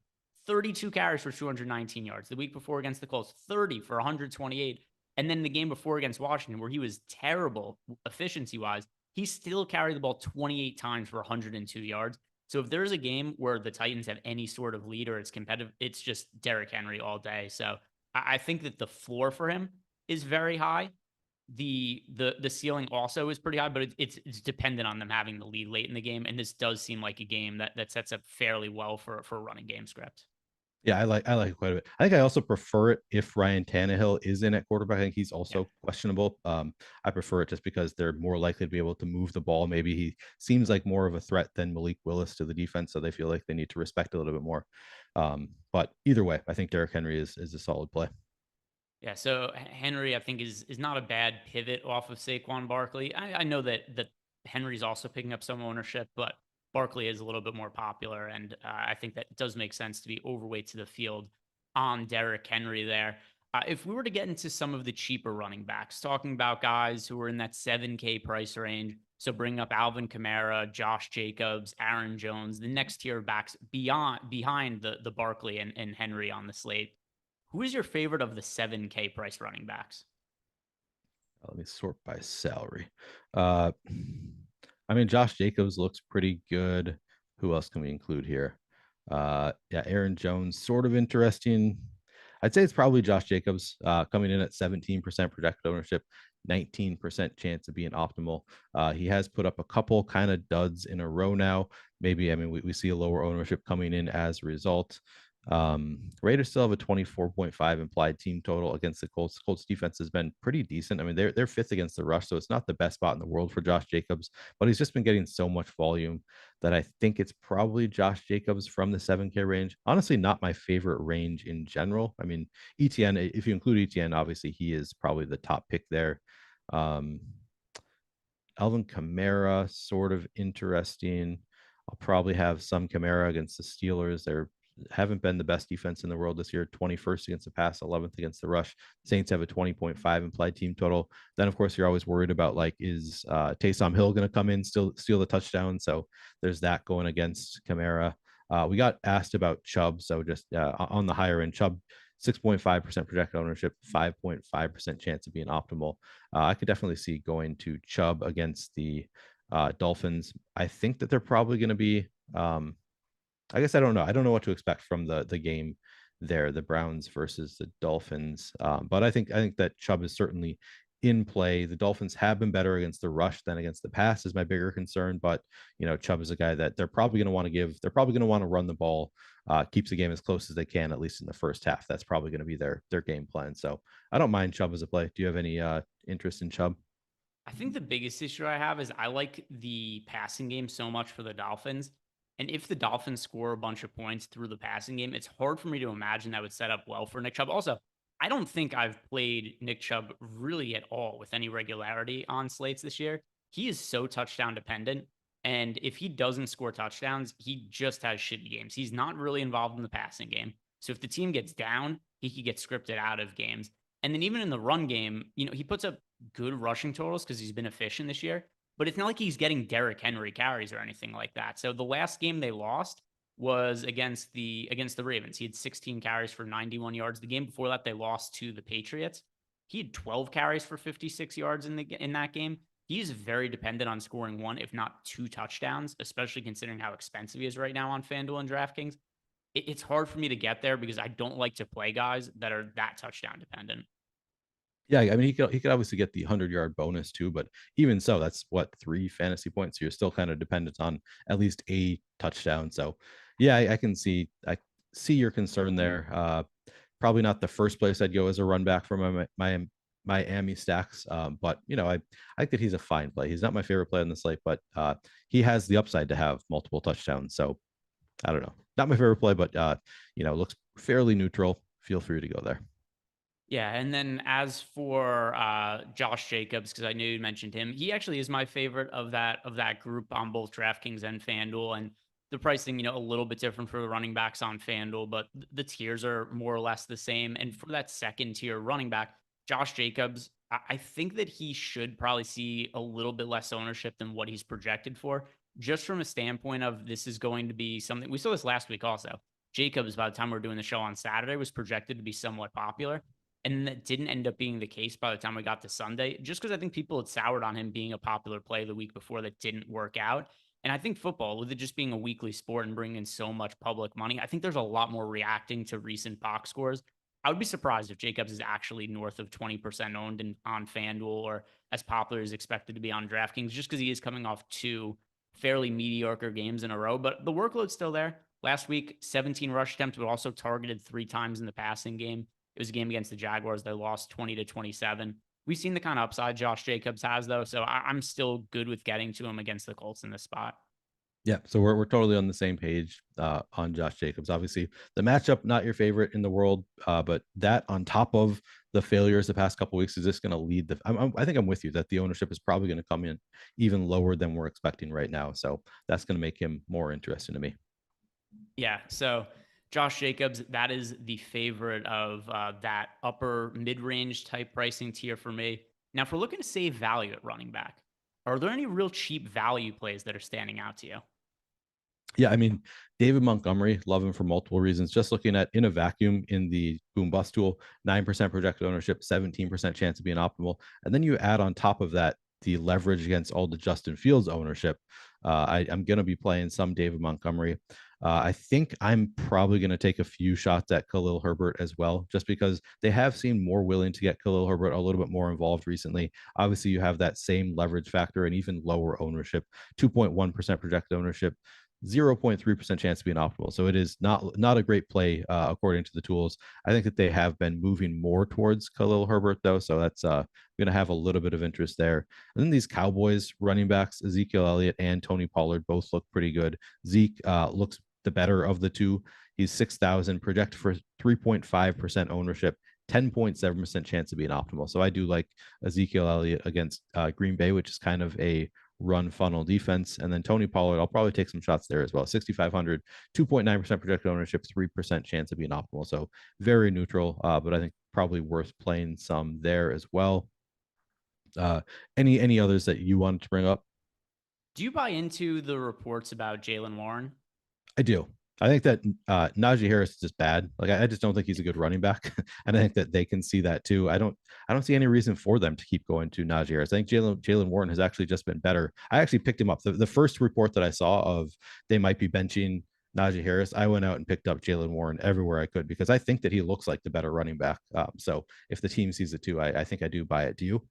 32 carries for 219 yards. The week before against the Colts, 30 for 128. And then the game before against Washington, where he was terrible efficiency-wise, he still carried the ball 28 times for 102 yards. So if there's a game where the Titans have any sort of lead or it's competitive, it's just Derrick Henry all day. So I think that the floor for him is very high. The ceiling also is pretty high, but it's dependent on them having the lead late in the game. And this does seem like a game that sets up fairly well for a running game script. Yeah, I like it quite a bit. I think I also prefer it if Ryan Tannehill is in at quarterback. I think he's also questionable. I prefer it just because they're more likely to be able to move the ball. Maybe he seems like more of a threat than Malik Willis to the defense, so they feel like they need to respect a little bit more. But either way, I think Derrick Henry is a solid play. Yeah, so Henry, I think, is not a bad pivot off of Saquon Barkley. I know that Henry's also picking up some ownership, but Barkley is a little bit more popular, and I think that does make sense to be overweight to the field on Derrick Henry there. If we were to get into some of the cheaper running backs, talking about guys who are in that 7K price range, so bring up Alvin Kamara, Josh Jacobs, Aaron Jones, the next tier of backs behind the Barkley and Henry on the slate. Who is your favorite of the 7K price running backs? Let me sort by salary. I mean, Josh Jacobs looks pretty good. Who else can we include here? Aaron Jones, sort of interesting. I'd say it's probably Josh Jacobs coming in at 17% projected ownership, 19% chance of being optimal. He has put up a couple kind of duds in a row now. Maybe, I mean, we see a lower ownership coming in as a result. Raiders still have a 24.5 implied team total against the Colts. Colts defense has been pretty decent. I mean, they're fifth against the rush, so it's not the best spot in the world for Josh Jacobs, but he's just been getting so much volume that I think it's probably Josh Jacobs from the 7K range. Honestly, not my favorite range in general. I mean, Etienne, if you include Etienne, obviously he is probably the top pick there. Alvin Kamara, sort of interesting. I'll probably have some Kamara against the Steelers. They're haven't been the best defense in the world this year. 21st against the pass, 11th against the rush. Saints have a 20.5 implied team total. Then, of course, you're always worried about, like, is Taysom Hill going to come in, steal the touchdown? So there's that going against Kamara. We got asked about Chubb, so just on the higher end, Chubb 6.5% projected ownership, 5.5% chance of being optimal. I could definitely see going to Chubb against the Dolphins. I think that they're probably going to be, I guess I don't know. I don't know what to expect from the game there, the Browns versus the Dolphins. But I think that Chubb is certainly in play. The Dolphins have been better against the rush than against the pass is my bigger concern. But, Chubb is a guy that they're probably going to want to they're probably going to want to run the ball, keeps the game as close as they can, at least in the first half. That's probably going to be their game plan. So I don't mind Chubb as a play. Do you have any interest in Chubb? I think the biggest issue I have is I like the passing game so much for the Dolphins. And if the Dolphins score a bunch of points through the passing game, it's hard for me to imagine that would set up well for Nick Chubb. Also, I don't think I've played Nick Chubb really at all with any regularity on slates this year. He is so touchdown dependent. And if he doesn't score touchdowns, he just has shitty games. He's not really involved in the passing game. So if the team gets down, he could get scripted out of games. And then even in the run game, he puts up good rushing totals because he's been efficient this year, but it's not like he's getting Derrick Henry carries or anything like that. So the last game they lost was against the Ravens. He had 16 carries for 91 yards. The game before that, they lost to the Patriots. He had 12 carries for 56 yards in that game. He's very dependent on scoring one, if not two touchdowns, especially considering how expensive he is right now on FanDuel and DraftKings. It's hard for me to get there because I don't like to play guys that are that touchdown dependent. Yeah, I mean, he could obviously get the 100-yard bonus too, but even so, that's what, 3 fantasy points. So you're still kind of dependent on at least a touchdown. So, yeah, I see your concern there. Probably not the first place I'd go as a run back from my Miami stacks, but I think that he's a fine play. He's not my favorite play on the slate, but he has the upside to have multiple touchdowns. So I don't know, not my favorite play, but looks fairly neutral. Feel free to go there. Yeah, and then as for Josh Jacobs, because I knew you mentioned him, he actually is my favorite of that group on both DraftKings and FanDuel. And the pricing, a little bit different for the running backs on FanDuel, but the tiers are more or less the same. And for that second tier running back, Josh Jacobs, I think that he should probably see a little bit less ownership than what he's projected for, just from a standpoint of this is going to be something we saw this last week also. Jacobs, by the time we were doing the show on Saturday, was projected to be somewhat popular. And that didn't end up being the case by the time we got to Sunday, just because I think people had soured on him being a popular play the week before that didn't work out. And I think football, with it just being a weekly sport and bringing in so much public money, I think there's a lot more reacting to recent box scores. I would be surprised if Jacobs is actually north of 20% owned on FanDuel or as popular as expected to be on DraftKings, just because he is coming off 2 fairly mediocre games in a row. But the workload's still there. Last week, 17 rush attempts, but also targeted 3 times in the passing game. It was a game against the Jaguars. They lost 20-27. We've seen the kind of upside Josh Jacobs has, though, so I'm still good with getting to him against the Colts in this spot. Yeah, so we're totally on the same page on Josh Jacobs. Obviously, the matchup not your favorite in the world, but that on top of the failures the past couple of weeks is just going to lead I think I'm with you that the ownership is probably going to come in even lower than we're expecting right now. So that's going to make him more interesting to me. Yeah, so Josh Jacobs, that is the favorite of that upper mid-range type pricing tier for me. Now, if we're looking to save value at running back, are there any real cheap value plays that are standing out to you? Yeah, I mean, David Montgomery, love him for multiple reasons. Just looking at in a vacuum in the boom bust tool, 9% projected ownership, 17% chance of being optimal. And then you add on top of that the leverage against all the Justin Fields ownership. I'm going to be playing some David Montgomery. I think I'm probably going to take a few shots at Khalil Herbert as well, just because they have seemed more willing to get Khalil Herbert a little bit more involved recently. Obviously, you have that same leverage factor and even lower ownership, 2.1% projected ownership, 0.3% chance to be an optimal. So it is not a great play according to the tools. I think that they have been moving more towards Khalil Herbert though. So that's going to have a little bit of interest there. And then these Cowboys running backs, Ezekiel Elliott and Tony Pollard both look pretty good. Zeke looks the better of the two. He's 6,000 projected for 3.5% ownership, 10.7% chance to be an optimal. So I do like Ezekiel Elliott against Green Bay, which is kind of a run funnel defense. And then Tony Pollard, I'll probably take some shots there as well. 6,500, 2.9% projected ownership, 3% chance of being optimal. So very neutral, but I think probably worth playing some there as well. Any others that you wanted to bring up? Do you buy into the reports about Jaylen Warren? I do. I think that Najee Harris is just bad. Like I just don't think he's a good running back, and I think that they can see that too. I don't see any reason for them to keep going to Najee Harris. I think Jalen Warren has actually just been better. I actually picked him up. The first report that I saw of they might be benching Najee Harris, I went out and picked up Jalen Warren everywhere I could because I think that he looks like the better running back. So if the team sees it too, I think I do buy it. Do you?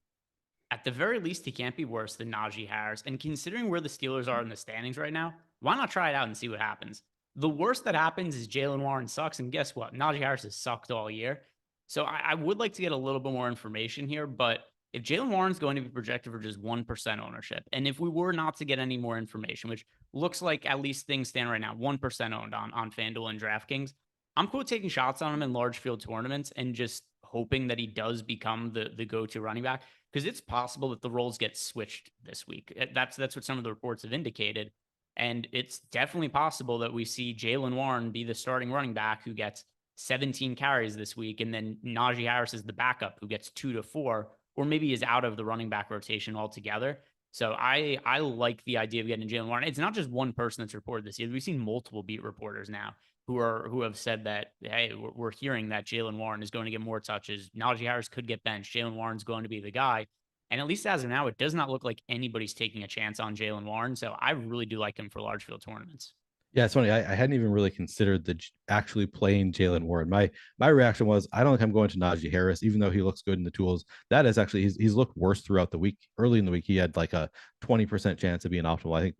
At the very least, he can't be worse than Najee Harris. And considering where the Steelers are in the standings right now, why not try it out and see what happens? The worst that happens is Jalen Warren sucks. And guess what? Najee Harris has sucked all year. So I would like to get a little bit more information here. But if Jalen Warren's going to be projected for just 1% ownership, and if we were not to get any more information, which looks like at least things stand right now, 1% owned on FanDuel and DraftKings, I'm cool taking shots on him in large field tournaments and just hoping that he does become the go-to running back, because it's possible that the roles get switched this week. That's what some of the reports have indicated. And it's definitely possible that we see Jalen Warren be the starting running back who gets 17 carries this week, and then Najee Harris is the backup who gets 2 to 4, or maybe is out of the running back rotation altogether. So I like the idea of getting Jalen Warren. It's not just one person that's reported this year. We've seen multiple beat reporters now who have said that, hey, we're hearing that Jalen Warren is going to get more touches. Najee Harris could get benched. Jalen Warren's going to be the guy. And at least as of now, it does not look like anybody's taking a chance on Jalen Warren. So I really do like him for large field tournaments. Yeah, it's funny. I hadn't even really considered actually playing Jalen Warren. My reaction was I don't think I'm going to Najee Harris, even though he looks good in the tools. That is actually he's looked worse throughout the week. Early in the week, he had like a 20% chance of being optimal. I think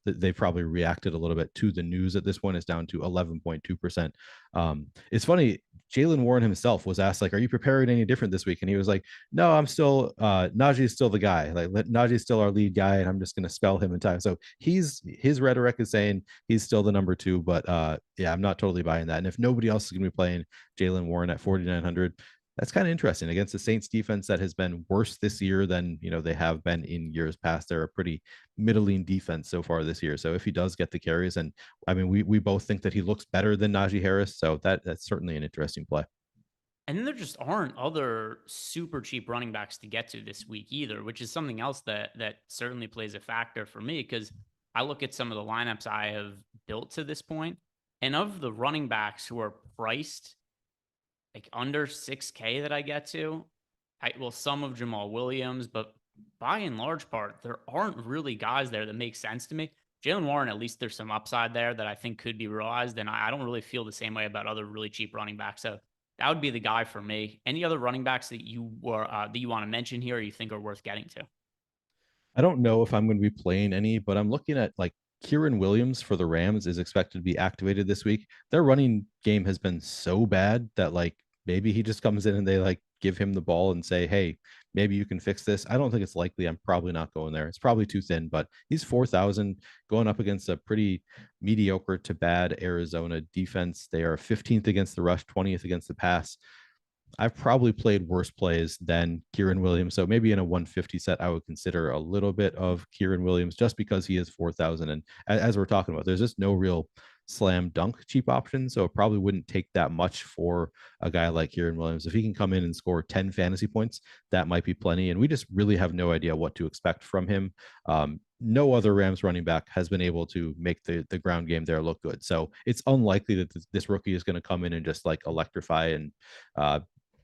they probably reacted a little bit to the news at this point. It's down to 11.2%. It's funny. Jalen Warren himself was asked, like, are you preparing any different this week? And he was like, no, I'm still Najee's still the guy. Like Najee's still our lead guy, and I'm just gonna spell him in time. So his rhetoric is saying he's still the number 2, but yeah, I'm not totally buying that. And if nobody else is gonna be playing Jalen Warren at 4,900, that's kind of interesting against the Saints defense that has been worse this year than they have been in years past. They're a pretty middling defense so far this year. So if he does get the carries, and I mean we both think that he looks better than Najee Harris, so that's certainly an interesting play. And then there just aren't other super cheap running backs to get to this week either, which is something else that certainly plays a factor for me, because I look at some of the lineups I have built to this point, and of the running backs who are priced like under 6K that I get to, some of Jamal Williams, but by and large part, there aren't really guys there that make sense to me. Jalen Warren, at least there's some upside there that I think could be realized, and I don't really feel the same way about other really cheap running backs. So that would be the guy for me. Any other running backs that you want to mention here, or you think are worth getting to? I don't know if I'm going to be playing any, but I'm looking at like Kieran Williams for the Rams is expected to be activated this week. Their running game has been so bad that like maybe he just comes in and they like give him the ball and say, hey, maybe you can fix this. I don't think it's likely. I'm probably not going there. It's probably too thin, but he's 4,000 going up against a pretty mediocre to bad Arizona defense. They are 15th against the rush, 20th against the pass. I've probably played worse plays than Kieran Williams. So maybe in a 150 set, I would consider a little bit of Kieran Williams just because he is 4,000. And as we're talking about, there's just no real slam dunk cheap option. So it probably wouldn't take that much for a guy like Kieran Williams. If he can come in and score 10 fantasy points, that might be plenty. And we just really have no idea what to expect from him. No other Rams running back has been able to make the ground game there look good. So it's unlikely that this rookie is going to come in and just like electrify and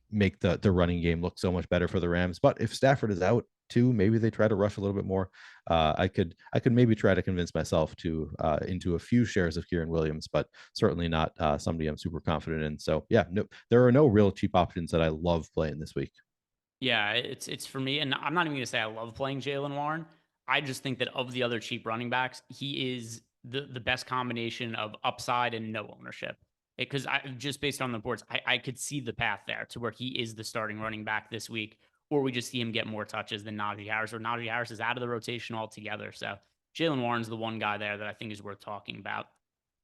make the running game look so much better for the Rams. But if Stafford is out too, maybe they try to rush a little bit more. I could maybe try to convince myself to into a few shares of Kieran Williams, but certainly not somebody I'm super confident in. So yeah, no, there are no real cheap options that I love playing this week. Yeah, it's for me, and I'm not even going to say I love playing Jalen Warren. I just think that of the other cheap running backs, he is the best combination of upside and no ownership. Because I just based on the reports, I could see the path there to where he is the starting running back this week, or we just see him get more touches than Najee Harris, or Najee Harris is out of the rotation altogether. So Jalen Warren's the one guy there that I think is worth talking about.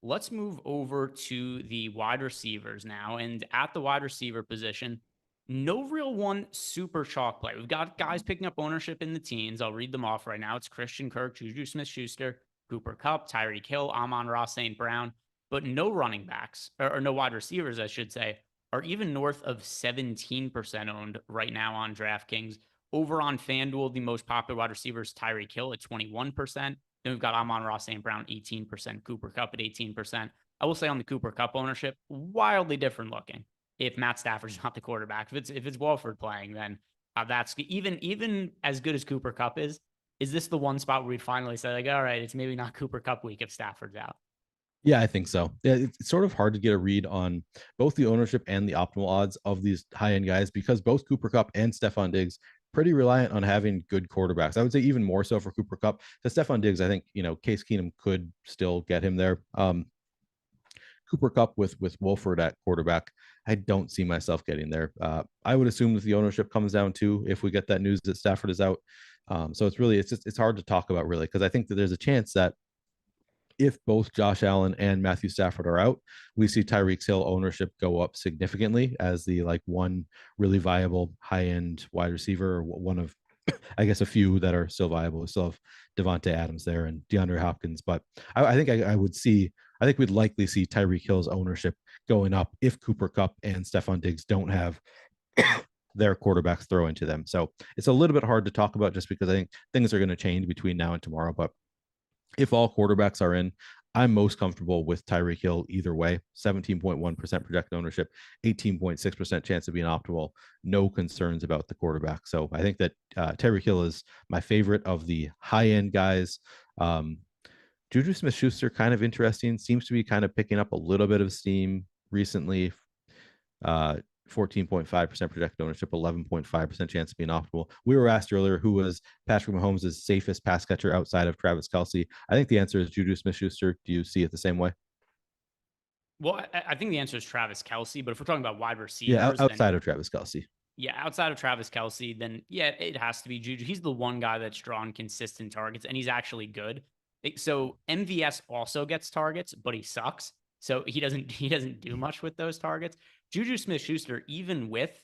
Let's move over to the wide receivers now. And at the wide receiver position, no real one super chalk play. We've got guys picking up ownership in the teens. I'll read them off right now. It's Christian Kirk, Juju Smith-Schuster, Cooper Kupp, Tyreek Hill, Amon-Ra St. Brown, but no running backs, or no wide receivers, I should say, are even north of 17% owned right now on DraftKings. Over on FanDuel, the most popular wide receivers, Tyreek Hill at 21%. Then we've got Amon-Ra St. Brown, 18%, Cooper Kupp at 18%. I will say on the Cooper Kupp ownership, wildly different looking. If Matt Stafford's not the quarterback, if it's Wolford playing, then that's even as good as Cooper Kupp is. Is this the one spot where we'd finally say like, all right, it's maybe not Cooper Kupp week if Stafford's out? Yeah, I think so. Yeah, it's sort of hard to get a read on both the ownership and the optimal odds of these high end guys because both Cooper Kupp and Stephon Diggs pretty reliant on having good quarterbacks. I would say even more so for Cooper Kupp. Because Stephon Diggs, I think, Case Keenum could still get him there. Cooper Kupp with Wolford at quarterback, I don't see myself getting there. I would assume that the ownership comes down to if we get that news that Stafford is out. So it's hard to talk about really because I think that there's a chance that if both Josh Allen and Matthew Stafford are out, we see Tyreek Hill ownership go up significantly as the one really viable high end wide receiver, or one of, I guess, a few that are still viable. We still have Devontae Adams there and DeAndre Hopkins, but I think I think we'd likely see Tyreek Hill's ownership going up if Cooper Kupp and Stephon Diggs don't have their quarterbacks throw into them. So it's a little bit hard to talk about just because I think things are going to change between now and tomorrow, but if all quarterbacks are in, I'm most comfortable with Tyreek Hill either way. 17.1% projected ownership, 18.6% chance of being optimal. No concerns about the quarterback. So I think that Tyreek Hill is my favorite of the high end guys. Juju Smith-Schuster, kind of interesting. Seems to be kind of picking up a little bit of steam recently. 14.5% projected ownership, 11.5% chance of being optimal. We were asked earlier who was Patrick Mahomes' safest pass catcher outside of Travis Kelce. I think the answer is Juju Smith-Schuster. Do you see it the same way? Well, I think the answer is Travis Kelce, but if we're talking about wide receivers, yeah, outside of Travis Kelce. Yeah, outside of Travis Kelce, then yeah, it has to be Juju. He's the one guy that's drawn consistent targets, and he's actually good. So MVS also gets targets, but he sucks. So he doesn't do much with those targets. Juju Smith-Schuster, even with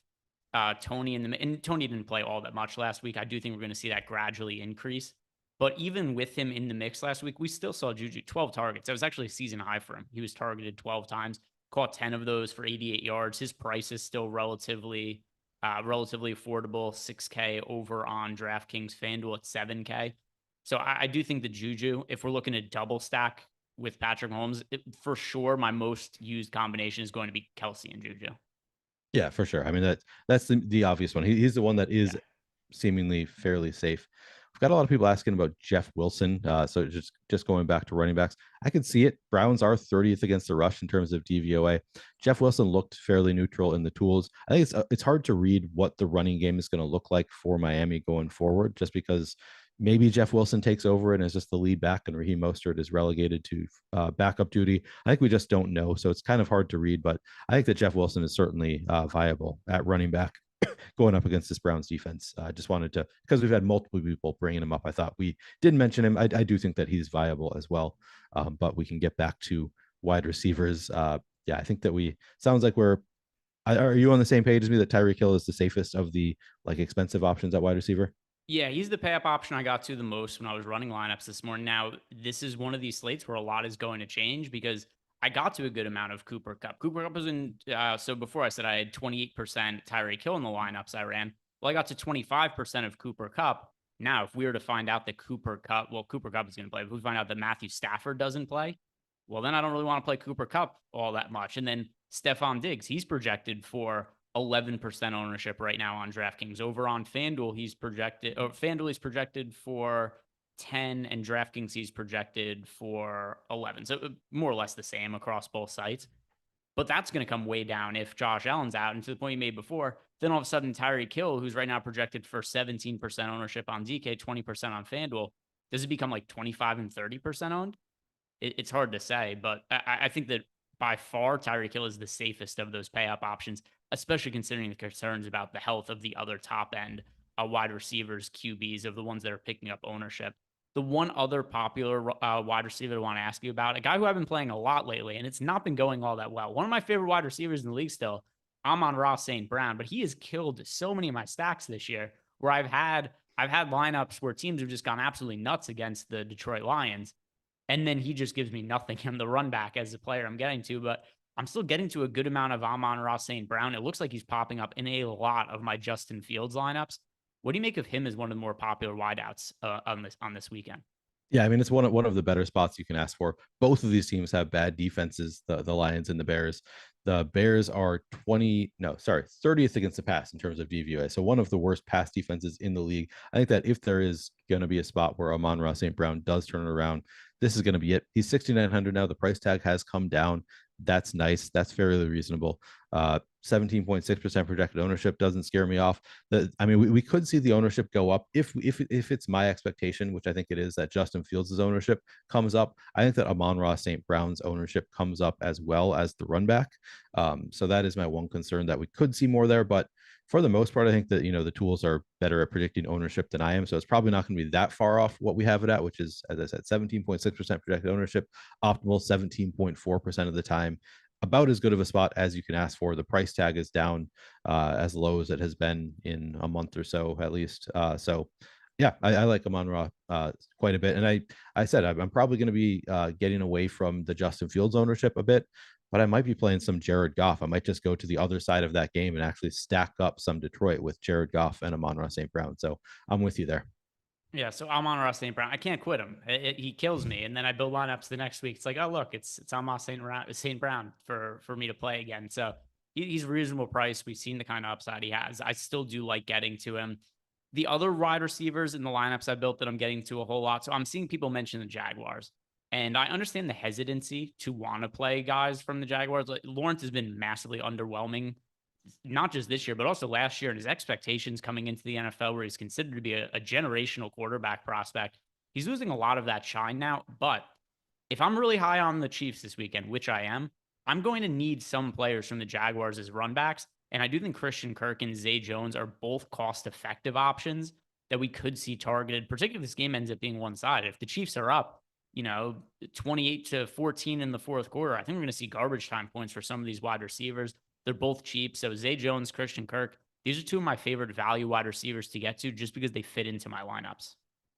Tony and Tony didn't play all that much last week. I do think we're going to see that gradually increase. But even with him in the mix last week, we still saw Juju 12 targets. That was actually a season high for him. He was targeted 12 times, caught 10 of those for 88 yards. His price is still relatively affordable, 6K over on DraftKings FanDuel at 7K. So I do think the Juju, if we're looking at double stack with Patrick Mahomes, for sure, my most used combination is going to be Kelce and Juju. Yeah, for sure. I mean, that's the obvious one. He's the one that is seemingly fairly safe. We've got a lot of people asking about Jeff Wilson. So just going back to running backs, I can see it. Browns are 30th against the rush in terms of DVOA. Jeff Wilson looked fairly neutral in the tools. I think it's hard to read what the running game is going to look like for Miami going forward, just because maybe Jeff Wilson takes over and is just the lead back and Raheem Mostert is relegated to backup duty. I think we just don't know. So it's kind of hard to read, but I think that Jeff Wilson is certainly viable at running back going up against this Browns defense. I just wanted to, because we've had multiple people bringing him up, I thought we didn't mention him. I do think that he's viable as well, but we can get back to wide receivers. Yeah, I think that sounds like are you on the same page as me that Tyreek Hill is the safest of the expensive options at wide receiver? Yeah, he's the pay up option I got to the most when I was running lineups this morning. Now, this is one of these slates where a lot is going to change because I got to a good amount of Cooper Kupp. Cooper Kupp was in, so before I said I had 28% Tyreek Hill in the lineups I ran. Well, I got to 25% of Cooper Kupp. Now, if we were to find out that Cooper Kupp is going to play. If we find out that Matthew Stafford doesn't play, well, then I don't really want to play Cooper Kupp all that much. And then Stephon Diggs, he's projected for 11% ownership right now on DraftKings. Over on FanDuel, he's projected for 10, and DraftKings he's projected for 11. So more or less the same across both sites. But that's going to come way down if Josh Allen's out. And to the point you made before, then all of a sudden Tyreek Hill, who's right now projected for 17% ownership on DK, 20% on FanDuel, does it become like 25 and 30% owned? It's hard to say, but I think that by far Tyreek Hill is the safest of those pay-up options, especially considering the concerns about the health of the other top-end wide receivers, QBs, of the ones that are picking up ownership. The one other popular wide receiver I want to ask you about, a guy who I've been playing a lot lately, and it's not been going all that well. One of my favorite wide receivers in the league still, Amon-Ra St. Brown, but he has killed so many of my stacks this year where I've had lineups where teams have just gone absolutely nuts against the Detroit Lions. And then he just gives me nothing in the run back as a player I'm getting to, but I'm still getting to a good amount of Amon-Ra St. Brown. It looks like he's popping up in a lot of my Justin Fields lineups. What do you make of him as one of the more popular wideouts on this weekend? Yeah, I mean it's one of the better spots you can ask for. Both of these teams have bad defenses, the Lions and the Bears. The Bears are 30th against the pass in terms of DVOA. So one of the worst pass defenses in the league. I think that if there is going to be a spot where Amon-Ra St. Brown does turn it around, this is going to be it. He's 6,900 now. The price tag has come down. That's nice. That's fairly reasonable. 17.6% projected ownership doesn't scare me off. I mean, we could see the ownership go up if it's my expectation, which I think it is, that Justin Fields' ownership comes up. I think that Amon-Ra St. Brown's ownership comes up as well as the run back. So that is my one concern, that we could see more there. But for the most part, I think that, the tools are better at predicting ownership than I am. So it's probably not going to be that far off what we have it at, which is, as I said, 17.6% projected ownership, optimal 17.4% of the time. About as good of a spot as you can ask for. The price tag is down as low as it has been in a month or so, at least. So yeah, I like Amon-Ra quite a bit. And I said, I'm probably going to be getting away from the Justin Fields ownership a bit, but I might be playing some Jared Goff. I might just go to the other side of that game and actually stack up some Detroit with Jared Goff and Amon-Ra St. Brown. So I'm with you there. Yeah, so Amon-Ra St. Brown. I can't quit him. He kills me. And then I build lineups the next week. It's like, oh, look, it's Amon-Ra St. Brown for me to play again. So he's reasonable price. We've seen the kind of upside he has. I still do like getting to him. The other wide receivers in the lineups I built that I'm getting to a whole lot. So I'm seeing people mention the Jaguars. And I understand the hesitancy to want to play guys from the Jaguars. Like, Lawrence has been massively underwhelming, not just this year, but also last year, and his expectations coming into the NFL, where he's considered to be a generational quarterback prospect. He's losing a lot of that shine now. But if I'm really high on the Chiefs this weekend, which I am, I'm going to need some players from the Jaguars as runbacks. And I do think Christian Kirk and Zay Jones are both cost-effective options that we could see targeted, particularly if this game ends up being one-sided. If the Chiefs are up, 28-14 in the fourth quarter, I think we're going to see garbage time points for some of these wide receivers. They're both cheap. So Zay Jones, Christian Kirk, these are two of my favorite value wide receivers to get to just because they fit into my lineups.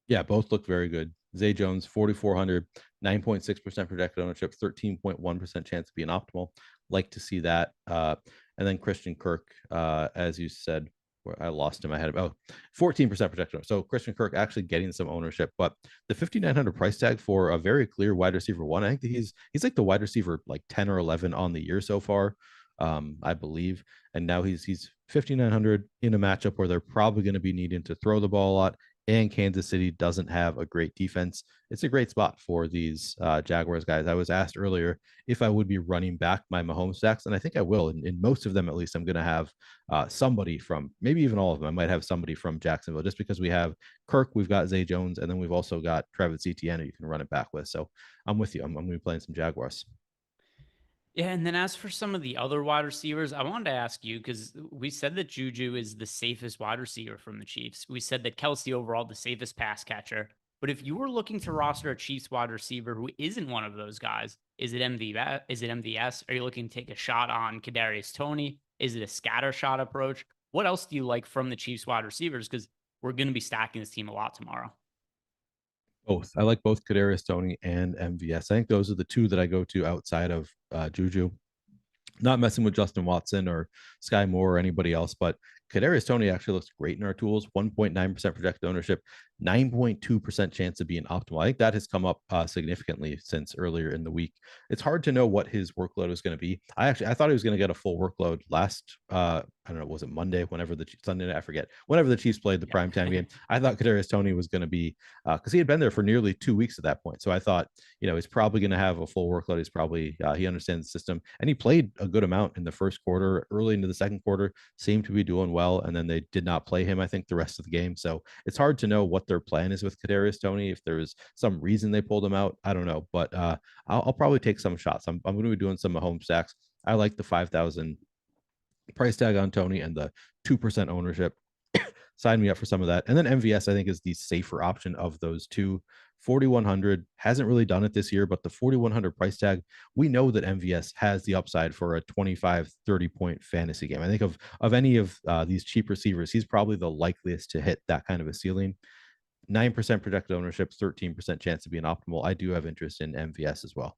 Yeah, both look very good. Zay Jones, 4,400, 9.6% projected ownership, 13.1% chance of being optimal. Like to see that. And then Christian Kirk, as you said, where I lost him. I had about 14% projected. So Christian Kirk actually getting some ownership, but the 5,900 price tag for a very clear wide receiver one, I think that he's like the wide receiver like 10 or 11 on the year so far. I believe. And now he's 5,900 in a matchup where they're probably going to be needing to throw the ball a lot. And Kansas City doesn't have a great defense. It's a great spot for these Jaguars guys. I was asked earlier if I would be running back my Mahomes stacks, and I think I will. In most of them, at least, I'm going to have somebody from, maybe even all of them. I might have somebody from Jacksonville, just because we have Kirk, we've got Zay Jones, and then we've also got Travis Etienne who you can run it back with. So I'm with you. I'm going to be playing some Jaguars. Yeah, and then as for some of the other wide receivers, I wanted to ask you, because we said that Juju is the safest wide receiver from the Chiefs. We said that Kelsey overall the safest pass catcher. But if you were looking to roster a Chiefs wide receiver who isn't one of those guys, is it MVS? Is it MVS? Are you looking to take a shot on Kadarius Toney? Is it a scatter shot approach? What else do you like from the Chiefs wide receivers? Because we're going to be stacking this team a lot tomorrow. Both. I like both Kadarius Toney and MVS. I think those are the two that I go to outside of Juju. Not messing with Justin Watson or Sky Moore or anybody else, but Kadarius Toney actually looks great in our tools. 1.9% projected ownership, 9.2% chance of being optimal. I think that has come up significantly since earlier in the week. It's hard to know what his workload is going to be. I thought he was going to get a full workload last, I don't know, was it Monday? Whenever Sunday night, I forget. Whenever the Chiefs played the primetime game, I thought Kadarius Toney was going to be, because he had been there for nearly 2 weeks at that point. So I thought, he's probably going to have a full workload. He's probably, he understands the system, and he played a good amount in the first quarter. Early into the second quarter, seemed to be doing well, and then they did not play him, I think, the rest of the game. So it's hard to know what their plan is with Kadarius Toney. If there was some reason they pulled him out, I don't know, but I'll probably take some shots. I'm going to be doing some home stacks. I like the 5,000 price tag on Toney and the 2% ownership. Sign me up for some of that. And then MVS, I think, is the safer option of those two. 4,100 hasn't really done it this year, but the 4,100 price tag, we know that MVS has the upside for a 25, 30-point fantasy game. I think of any of these cheap receivers, he's probably the likeliest to hit that kind of a ceiling. 9% projected ownership, 13% chance of being optimal. I do have interest in MVS as well.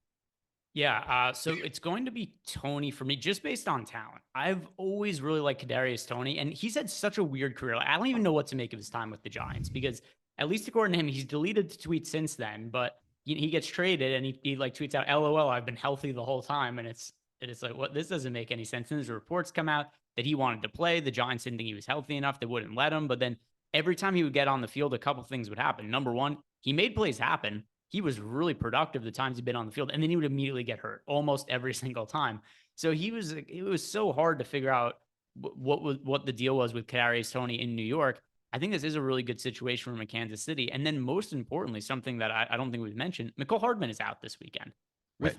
Yeah, so it's going to be Toney for me, just based on talent. I've always really liked Kadarius Toney, and he's had such a weird career. I don't even know what to make of his time with the Giants, because at least according to him, he's deleted the tweet since then, but he gets traded and he like tweets out, LOL, I've been healthy the whole time. And it's like, what? This doesn't make any sense. And there's reports come out that he wanted to play. The Giants didn't think he was healthy enough. They wouldn't let him. But then every time he would get on the field, a couple things would happen. Number one, he made plays happen. He was really productive the times he'd been on the field, and then he would immediately get hurt almost every single time. So it was so hard to figure out what the deal was with Kadarius Toney in New York. I think this is a really good situation for him in Kansas City. And then most importantly, something that I don't think we've mentioned, Mecole Hardman is out this weekend. With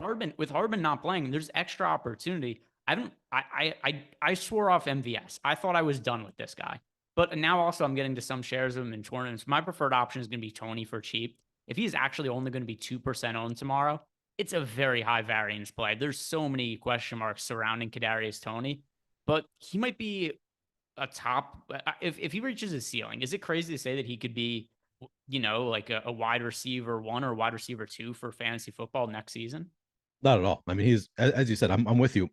Hardman not playing, there's extra opportunity. I swore off MVS. I thought I was done with this guy. But now also I'm getting to some shares of him in tournaments. My preferred option is going to be Toney for cheap. If he's actually only going to be 2% owned tomorrow, it's a very high variance play. There's so many question marks surrounding Kadarius Toney, but he might be a top. If he reaches his ceiling, is it crazy to say that he could be, like a wide receiver 1 or wide receiver 2 for fantasy football next season? Not at all. I mean, he's, as you said, I'm with you.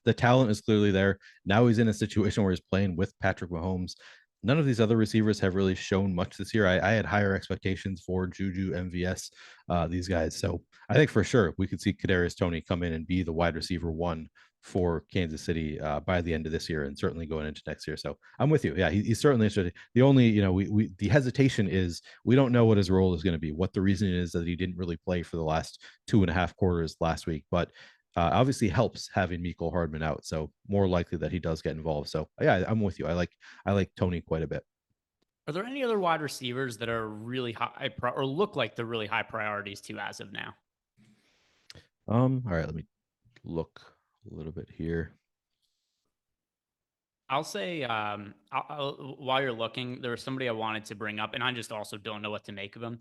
The talent is clearly there. Now he's in a situation where he's playing with Patrick Mahomes. None of these other receivers have really shown much this year. I had higher expectations for Juju, MVS, these guys. So I think for sure we could see Kadarius Toney come in and be the wide receiver 1 for Kansas City by the end of this year, and certainly going into next year. So I'm with you. Yeah, he's certainly interested. The only, the hesitation is we don't know what his role is going to be, what the reason is that he didn't really play for the last 2.5 quarters last week, but obviously helps having Mecole Hardman out. So more likely that he does get involved. So yeah, I'm with you. I like Toney quite a bit. Are there any other wide receivers that are really high or look like they're really high priorities to as of now? All right, let me look a little bit here. I'll say while you're looking, there was somebody I wanted to bring up, and I just also don't know what to make of him.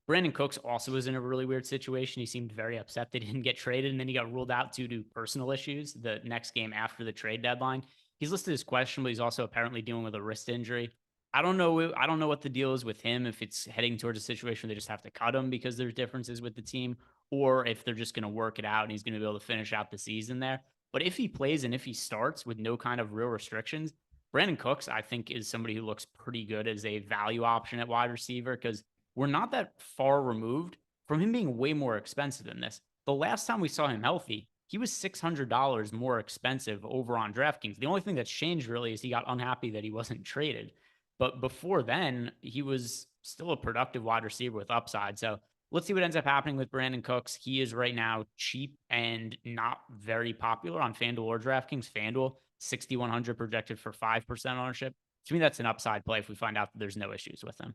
Brandon Cooks also was in a really weird situation. He seemed very upset they didn't get traded, and then he got ruled out due to personal issues the next game after the trade deadline. He's listed as questionable. He's also apparently dealing with a wrist injury. I don't know what the deal is with him, if it's heading towards a situation where they just have to cut him because there's differences with the team, or if they're just going to work it out and he's going to be able to finish out the season there. But if he plays and if he starts with no kind of real restrictions, Brandon Cooks, I think, is somebody who looks pretty good as a value option at wide receiver, because we're not that far removed from him being way more expensive than this. The last time we saw him healthy, he was $600 more expensive over on DraftKings. The only thing that's changed really is he got unhappy that he wasn't traded. But before then, he was still a productive wide receiver with upside. So let's see what ends up happening with Brandon Cooks. He is right now cheap and not very popular on FanDuel or DraftKings. FanDuel, 6,100 projected for 5% ownership. To me, that's an upside play if we find out that there's no issues with him.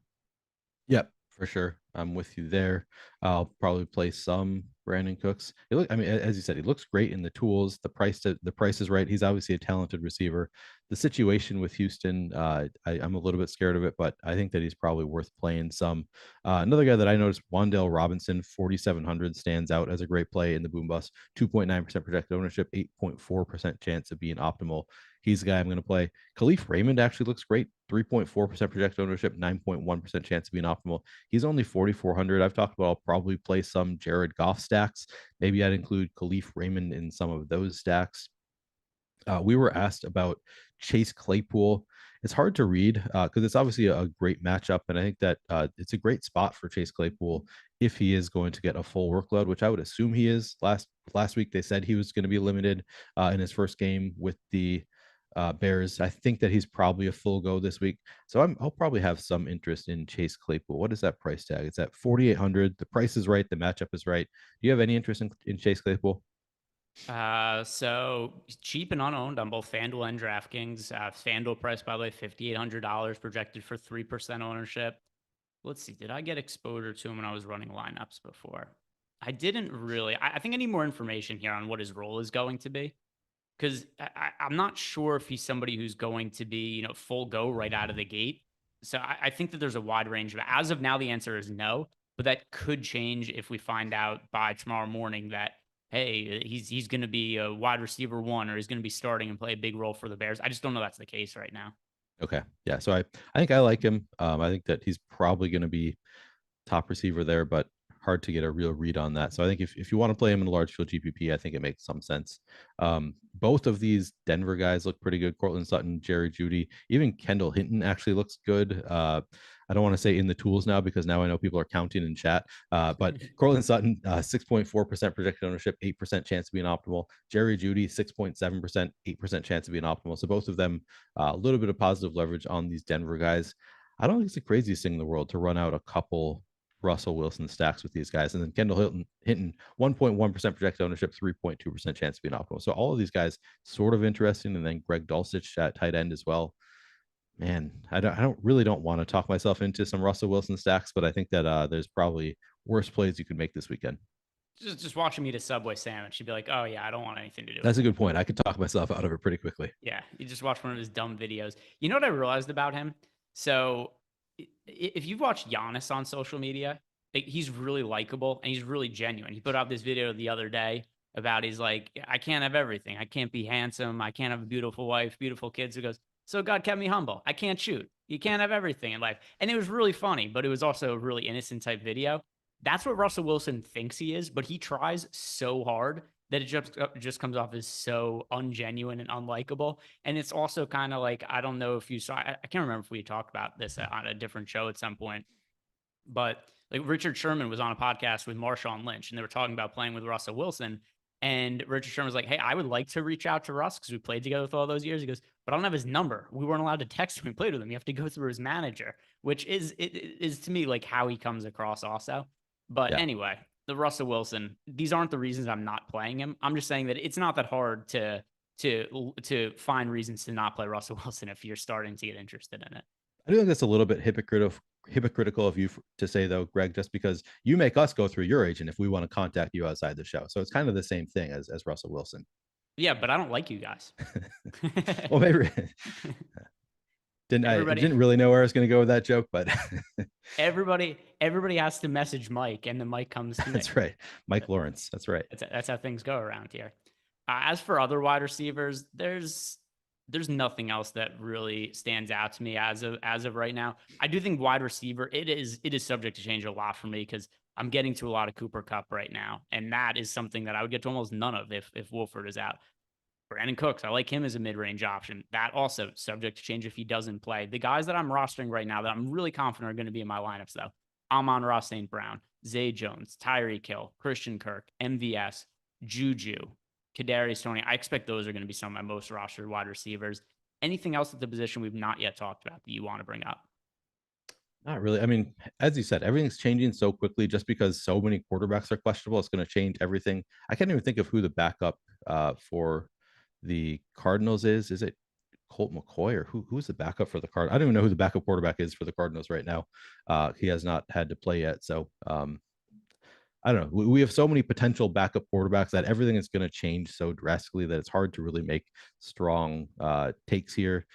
Yep, for sure. I'm with you there. I'll probably play some Brandon Cooks. As you said, he looks great in the tools. The price is right. He's obviously a talented receiver. The situation with Houston, I'm a little bit scared of it, but I think that he's probably worth playing some. Another guy that I noticed, Wan'Dale Robinson, 4,700, stands out as a great play in the boom bust. 2.9% projected ownership, 8.4% chance of being optimal. He's the guy I'm going to play. Khalif Raymond actually looks great. 3.4% projected ownership, 9.1% chance of being optimal. He's only 4,400. I've talked about I'll probably play some Jared Goff stacks. Maybe I'd include Khalif Raymond in some of those stacks. We were asked about Chase Claypool. It's hard to read because it's obviously a great matchup, and I think that it's a great spot for Chase Claypool if he is going to get a full workload, which I would assume he is. Last week they said he was going to be limited in his first game with the Bears. I think that he's probably a full go this week, so I'll probably have some interest in Chase Claypool. What is that price tag? It's at 4,800. The price is right. The matchup is right. Do you have any interest in Chase Claypool? So cheap and unowned on both FanDuel and DraftKings. FanDuel price, by the way, $5,800 projected for 3% ownership. Let's see. Did I get exposure to him when I was running lineups before? I didn't really. I think I need more information here on what his role is going to be, because I'm not sure if he's somebody who's going to be, full go right out of the gate. So I think that there's a wide range. But as of now, the answer is no. But that could change if we find out by tomorrow morning that, hey, he's going to be a wide receiver 1, or he's going to be starting and play a big role for the Bears. I just don't know that's the case right now. Okay. Yeah. So I think I like him. I think that he's probably going to be top receiver there, but hard to get a real read on that. So I think if you want to play him in a large field GPP, I think it makes some sense. Both of these Denver guys look pretty good. Cortland Sutton, Jerry Jeudy, even Kendall Hinton actually looks good. I don't want to say in the tools now because now I know people are counting in chat. But Cortland Sutton, 6.4% projected ownership, 8% chance to be an optimal. Jerry Jeudy, 6.7%, 8% chance to be an optimal. So both of them, a little bit of positive leverage on these Denver guys. I don't think it's the craziest thing in the world to run out a couple Russell Wilson stacks with these guys. And then Kendall Hinton, 1.1% projected ownership, 3.2% chance to be an optimal. So all of these guys sort of interesting. And then Greg Dulcich at tight end as well. Man, I don't want to talk myself into some Russell Wilson stacks, but I think that there's probably worse plays you could make this weekend. Just watching me eat a Subway sandwich, you'd be like, oh yeah, I don't want anything to do with That's it. a good point. I could talk myself out of it pretty quickly. Yeah, you just watch one of his dumb videos. You know what I realized about him? So if you've watched Giannis on social media, he's really likable and he's really genuine. He put out this video the other day about he's like, I can't have everything. I can't be handsome. I can't have a beautiful wife, beautiful kids. He goes, so God kept me humble. I can't shoot. You can't have everything in life. And it was really funny, but it was also a really innocent type video. That's what Russell Wilson thinks he is, but he tries so hard that it just comes off as so ungenuine and unlikable. And it's also kind of like, I don't know if you saw, I can't remember if we talked about this on a different show at some point, but like Richard Sherman was on a podcast with Marshawn Lynch and they were talking about playing with Russell Wilson. And Richard Sherman was like, hey, I would like to reach out to Russ because we played together for all those years. He goes, but I don't have his number. We weren't allowed to text him. We played with him. You have to go through his manager, which is to me like how he comes across also. But anyway, the Russell Wilson, these aren't the reasons I'm not playing him. I'm just saying that it's not that hard to find reasons to not play Russell Wilson if you're starting to get interested in it. I do think that's a little bit hypocritical of you to say, though, Greg, just because you make us go through your agent if we want to contact you outside the show. So it's kind of the same thing as Russell Wilson. Yeah, but I don't like you guys. Well, maybe I didn't really know where I was going to go with that joke, but everybody has to message Mike, and then Mike comes to me. That's right, Mike Lawrence. That's right. That's how things go around here. As for other wide receivers, there's nothing else that really stands out to me as of right now. I do think wide receiver, it is subject to change a lot for me because I'm getting to a lot of Cooper Kupp right now. And that is something that I would get to almost none of if Wolford is out. Brandon Cooks, I like him as a mid-range option. That also subject to change if he doesn't play. The guys that I'm rostering right now that I'm really confident are going to be in my lineups though. Amon-Ra St. Brown, Zay Jones, Tyreek Hill, Christian Kirk, MVS, Juju, Kadarius Toney. I expect those are going to be some of my most rostered wide receivers. Anything else at the position we've not yet talked about that you want to bring up? Not really. I mean, as you said, everything's changing so quickly just because so many quarterbacks are questionable. It's going to change everything. I can't even think of who the backup for the Cardinals is. Is it Colt McCoy or who's the backup for the Cardinals? I don't even know who the backup quarterback is for the Cardinals right now. He has not had to play yet. So I don't know. We have so many potential backup quarterbacks that everything is going to change so drastically that it's hard to really make strong takes here.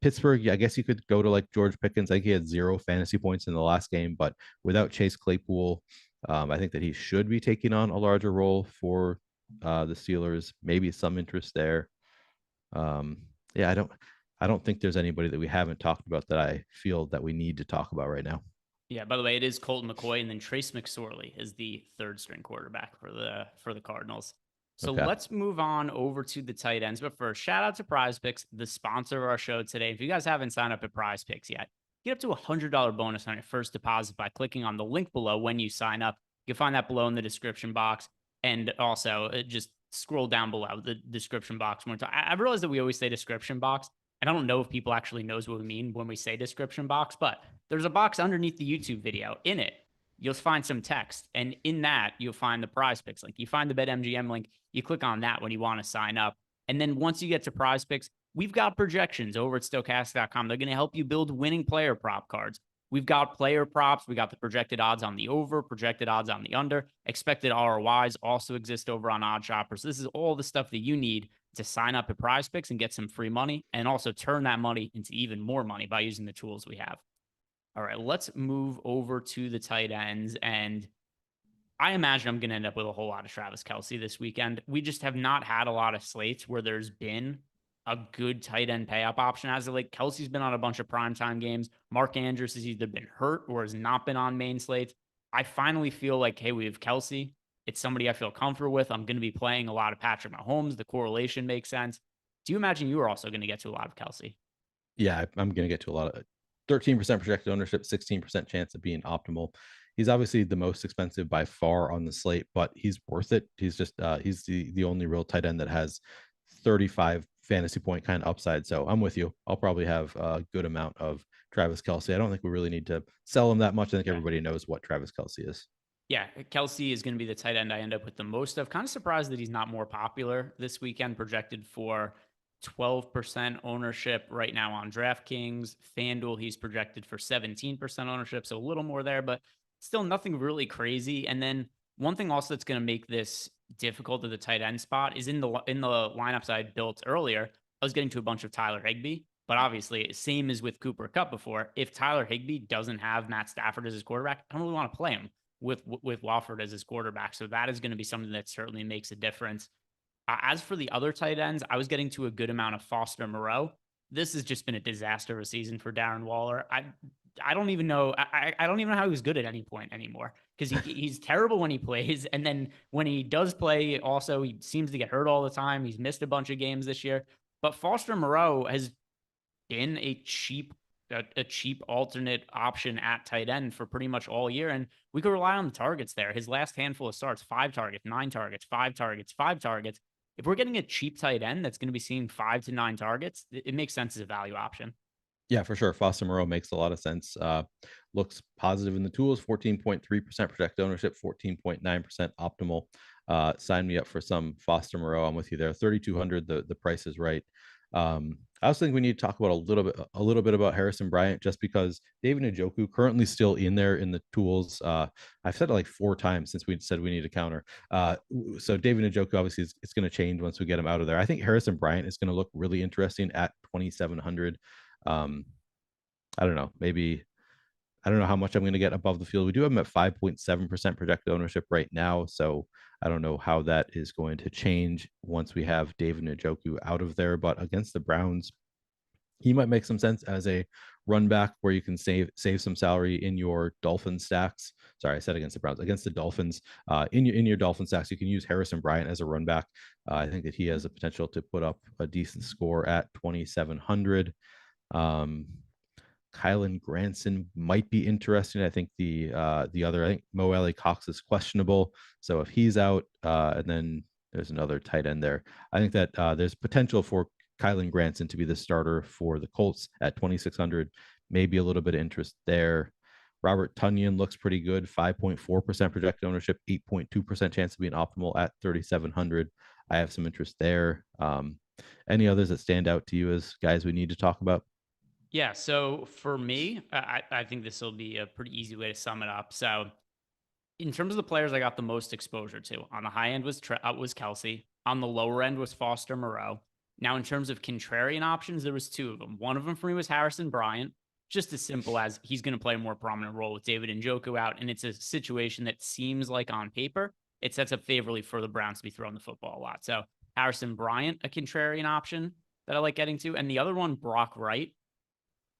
Pittsburgh, I guess you could go to like George Pickens. I think he had 0 fantasy points in the last game, but without Chase Claypool, I think that he should be taking on a larger role for the Steelers. Maybe some interest there. I don't think there's anybody that we haven't talked about that I feel that we need to talk about right now. Yeah, by the way, it is Colt McCoy, and then Trace McSorley is the third string quarterback for the Cardinals. So let's move on over to the tight ends. But first, shout out to Prize Picks, the sponsor of our show today. If you guys haven't signed up at Prize Picks yet, get up to a $100 bonus on your first deposit by clicking on the link below when you sign up. You can find that below in the description box. And also just scroll down below the description box. I realize that we always say description box. And I don't know if people actually knows what we mean when we say description box, but there's a box underneath the YouTube video. In it, you'll find some text. And in that, you'll find the Prize Picks link. You find the BetMGM link. You click on that when you want to sign up. And then once you get to Prize Picks, we've got projections over at Stokastic.com. They're going to help you build winning player prop cards. We've got player props. We got the projected odds on the over, projected odds on the under. Expected ROIs also exist over on Odd Shoppers. This is all the stuff that you need to sign up at Prize Picks and get some free money and also turn that money into even more money by using the tools we have. All right, let's move over to the tight ends. And I imagine I'm going to end up with a whole lot of Travis Kelce this weekend. We just have not had a lot of slates where there's been a good tight end pay-up option as of late. Kelsey's been on a bunch of primetime games. Mark Andrews has either been hurt or has not been on main slates. I finally feel like, hey, we have Kelsey. It's somebody I feel comfortable with. I'm going to be playing a lot of Patrick Mahomes. The correlation makes sense. Do you imagine you are also going to get to a lot of Kelsey? Yeah, I'm going to get to a lot of 13% projected ownership, 16% chance of being optimal. He's obviously the most expensive by far on the slate, but he's worth it. He's just he's the only real tight end that has 35 fantasy point kind of upside. So I'm with you. I'll probably have a good amount of Travis Kelsey. I don't think we really need to sell him that much. I think everybody knows what Travis Kelsey is. Yeah, Kelsey is going to be the tight end I end up with the most of. Kind of surprised that he's not more popular this weekend, projected for 12% ownership right now on DraftKings. FanDuel, he's projected for 17% ownership, so a little more there, but still nothing really crazy. And then one thing also that's going to make this difficult at the tight end spot is in the lineups I built earlier, I was getting to a bunch of Tyler Higbee, but obviously, same as with Cooper Kupp before, if Tyler Higbee doesn't have Matt Stafford as his quarterback, I don't really want to play him with Wofford as his quarterback. So that is going to be something that certainly makes a difference. As for the other tight ends, I was getting to a good amount of Foster Moreau. This has just been a disaster of a season for Darren Waller. I don't even know. I don't even know how he was good at any point anymore, because he's terrible when he plays. And then when he does play, also, he seems to get hurt all the time. He's missed a bunch of games this year. But Foster Moreau has been a cheap alternate option at tight end for pretty much all year. And we could rely on the targets there. His last handful of starts, 5 targets, 9 targets, 5 targets, 5 targets. If we're getting a cheap tight end that's going to be seeing 5 to 9 targets, it makes sense as a value option. Yeah, for sure. Foster Moreau makes a lot of sense. Looks positive in the tools, 14.3% projected ownership, 14.9% optimal. Sign me up for some Foster Moreau. I'm with you there. 3,200. The price is right. I also think we need to talk about a little bit about Harrison Bryant, just because David Njoku currently still in there in the tools. I've said it like 4 times since we said we need a counter. So David Njoku obviously it's going to change once we get him out of there. I think Harrison Bryant is going to look really interesting at 2,700. I don't know, maybe I don't know how much I'm going to get above the field. We do have him at 5.7% projected ownership right now. So I don't know how that is going to change once we have David Njoku out of there. But against the Browns, he might make some sense as a run back where you can save some salary in your Dolphin stacks. Sorry, I said against the Browns. Against the Dolphins, in your Dolphin stacks, you can use Harrison Bryant as a run back. I think that he has a potential to put up a decent score at 2,700. Kylan Granson might be interesting. I think the other, I think Mo Alley Cox is questionable. So if he's out, and then there's another tight end there, I think that there's potential for Kylan Granson to be the starter for the Colts at 2,600. Maybe a little bit of interest there. Robert Tonyan looks pretty good, 5.4% projected ownership, 8.2% chance of being optimal at 3,700. I have some interest there. Any others that stand out to you as guys we need to talk about? Yeah, so for me, I think this will be a pretty easy way to sum it up. So in terms of the players I got the most exposure to, on the high end was Kelsey. On the lower end was Foster Moreau. Now, in terms of contrarian options, there was 2 of them. One of them for me was Harrison Bryant, just as simple as he's going to play a more prominent role with David Njoku out. And it's a situation that seems like on paper, it sets up favorably for the Browns to be throwing the football a lot. So Harrison Bryant, a contrarian option that I like getting to. And the other one, Brock Wright.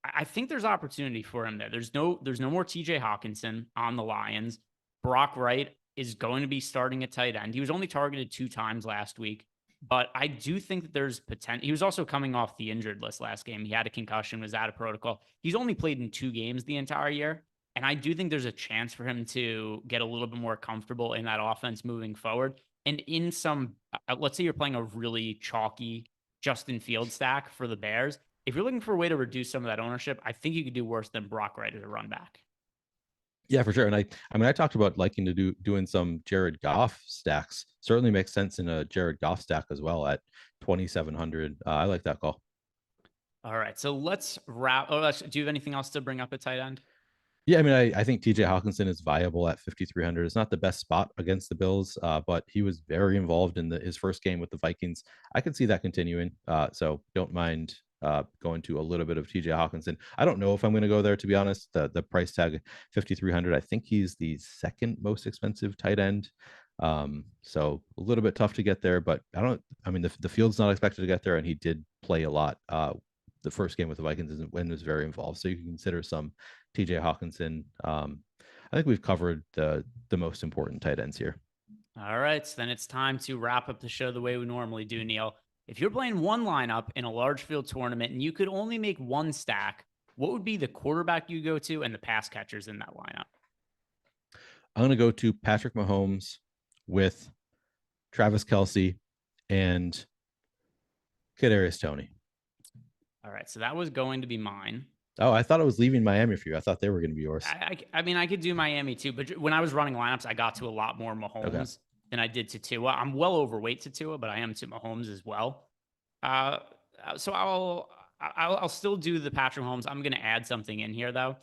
I think there's opportunity for him there. There's no more TJ Hawkinson on the Lions. Brock Wright is going to be starting at tight end. He was only targeted 2 times last week, but I do think that there's potential. He was also coming off the injured list last game. He had a concussion, was out of protocol. He's only played in 2 games the entire year. And I do think there's a chance for him to get a little bit more comfortable in that offense moving forward. And in some, let's say you're playing a really chalky Justin Fields stack for the Bears. If you're looking for a way to reduce some of that ownership, I think you could do worse than Brock Wright as a run back. Yeah, for sure. And I talked about liking to doing some Jared Goff stacks. Certainly makes sense in a Jared Goff stack as well at 2,700. I like that call. All right, so let's wrap. Do you have anything else to bring up at tight end? Yeah, I mean, I think TJ Hawkinson is viable at 5,300. It's not the best spot against the Bills, but he was very involved in his first game with the Vikings. I could see that continuing. So don't mind going to a little bit of TJ Hawkinson. I don't know if I'm going to go there, to be honest. The price tag 5,300. I think he's the second most expensive tight end. So a little bit tough to get there, but I mean, the field's not expected to get there, and he did play a lot. The first game with the Vikings was very involved. So you can consider some TJ Hawkinson. I think we've covered the most important tight ends here. All right, so then it's time to wrap up the show the way we normally do, Neil. If you're playing one lineup in a large field tournament and you could only make one stack, what would be the quarterback you go to and the pass catchers in that lineup? I'm going to go to Patrick Mahomes with Travis Kelce and Kadarius Toney. All right, so that was going to be mine. Oh, I thought I was leaving Miami for you. I thought they were going to be yours. I mean, I could do Miami too, but when I was running lineups, I got to a lot more Mahomes than I did to Tua. I'm well overweight to Tua, but I am to Mahomes as well. So I'll still do the Patrick Mahomes. I'm going to add something in here though.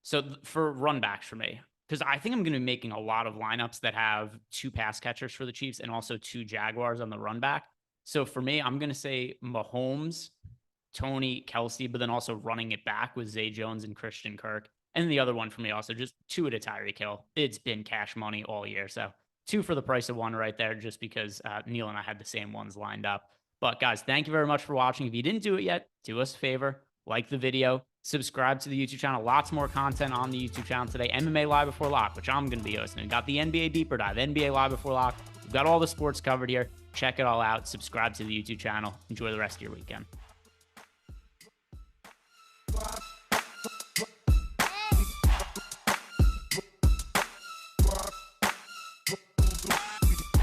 So for runbacks for me, because I think I'm going to be making a lot of lineups that have 2 pass catchers for the Chiefs and also 2 Jaguars on the run back. So for me, I'm going to say Mahomes, Toney, Kelce, but then also running it back with Zay Jones and Christian Kirk. And the other one for me also just 2 at a Tyreek Hill. It's been cash money all year. So 2 for the price of 1 right there, just because Neil and I had the same ones lined up. But guys, thank you very much for watching. If you didn't do it yet, do us a favor, like the video, subscribe to the YouTube channel. Lots more content on the YouTube channel today. MMA Live Before Lock, which I'm going to be hosting. We got the NBA Deeper Dive, NBA Live Before Lock. We've got all the sports covered here. Check it all out. Subscribe to the YouTube channel. Enjoy the rest of your weekend.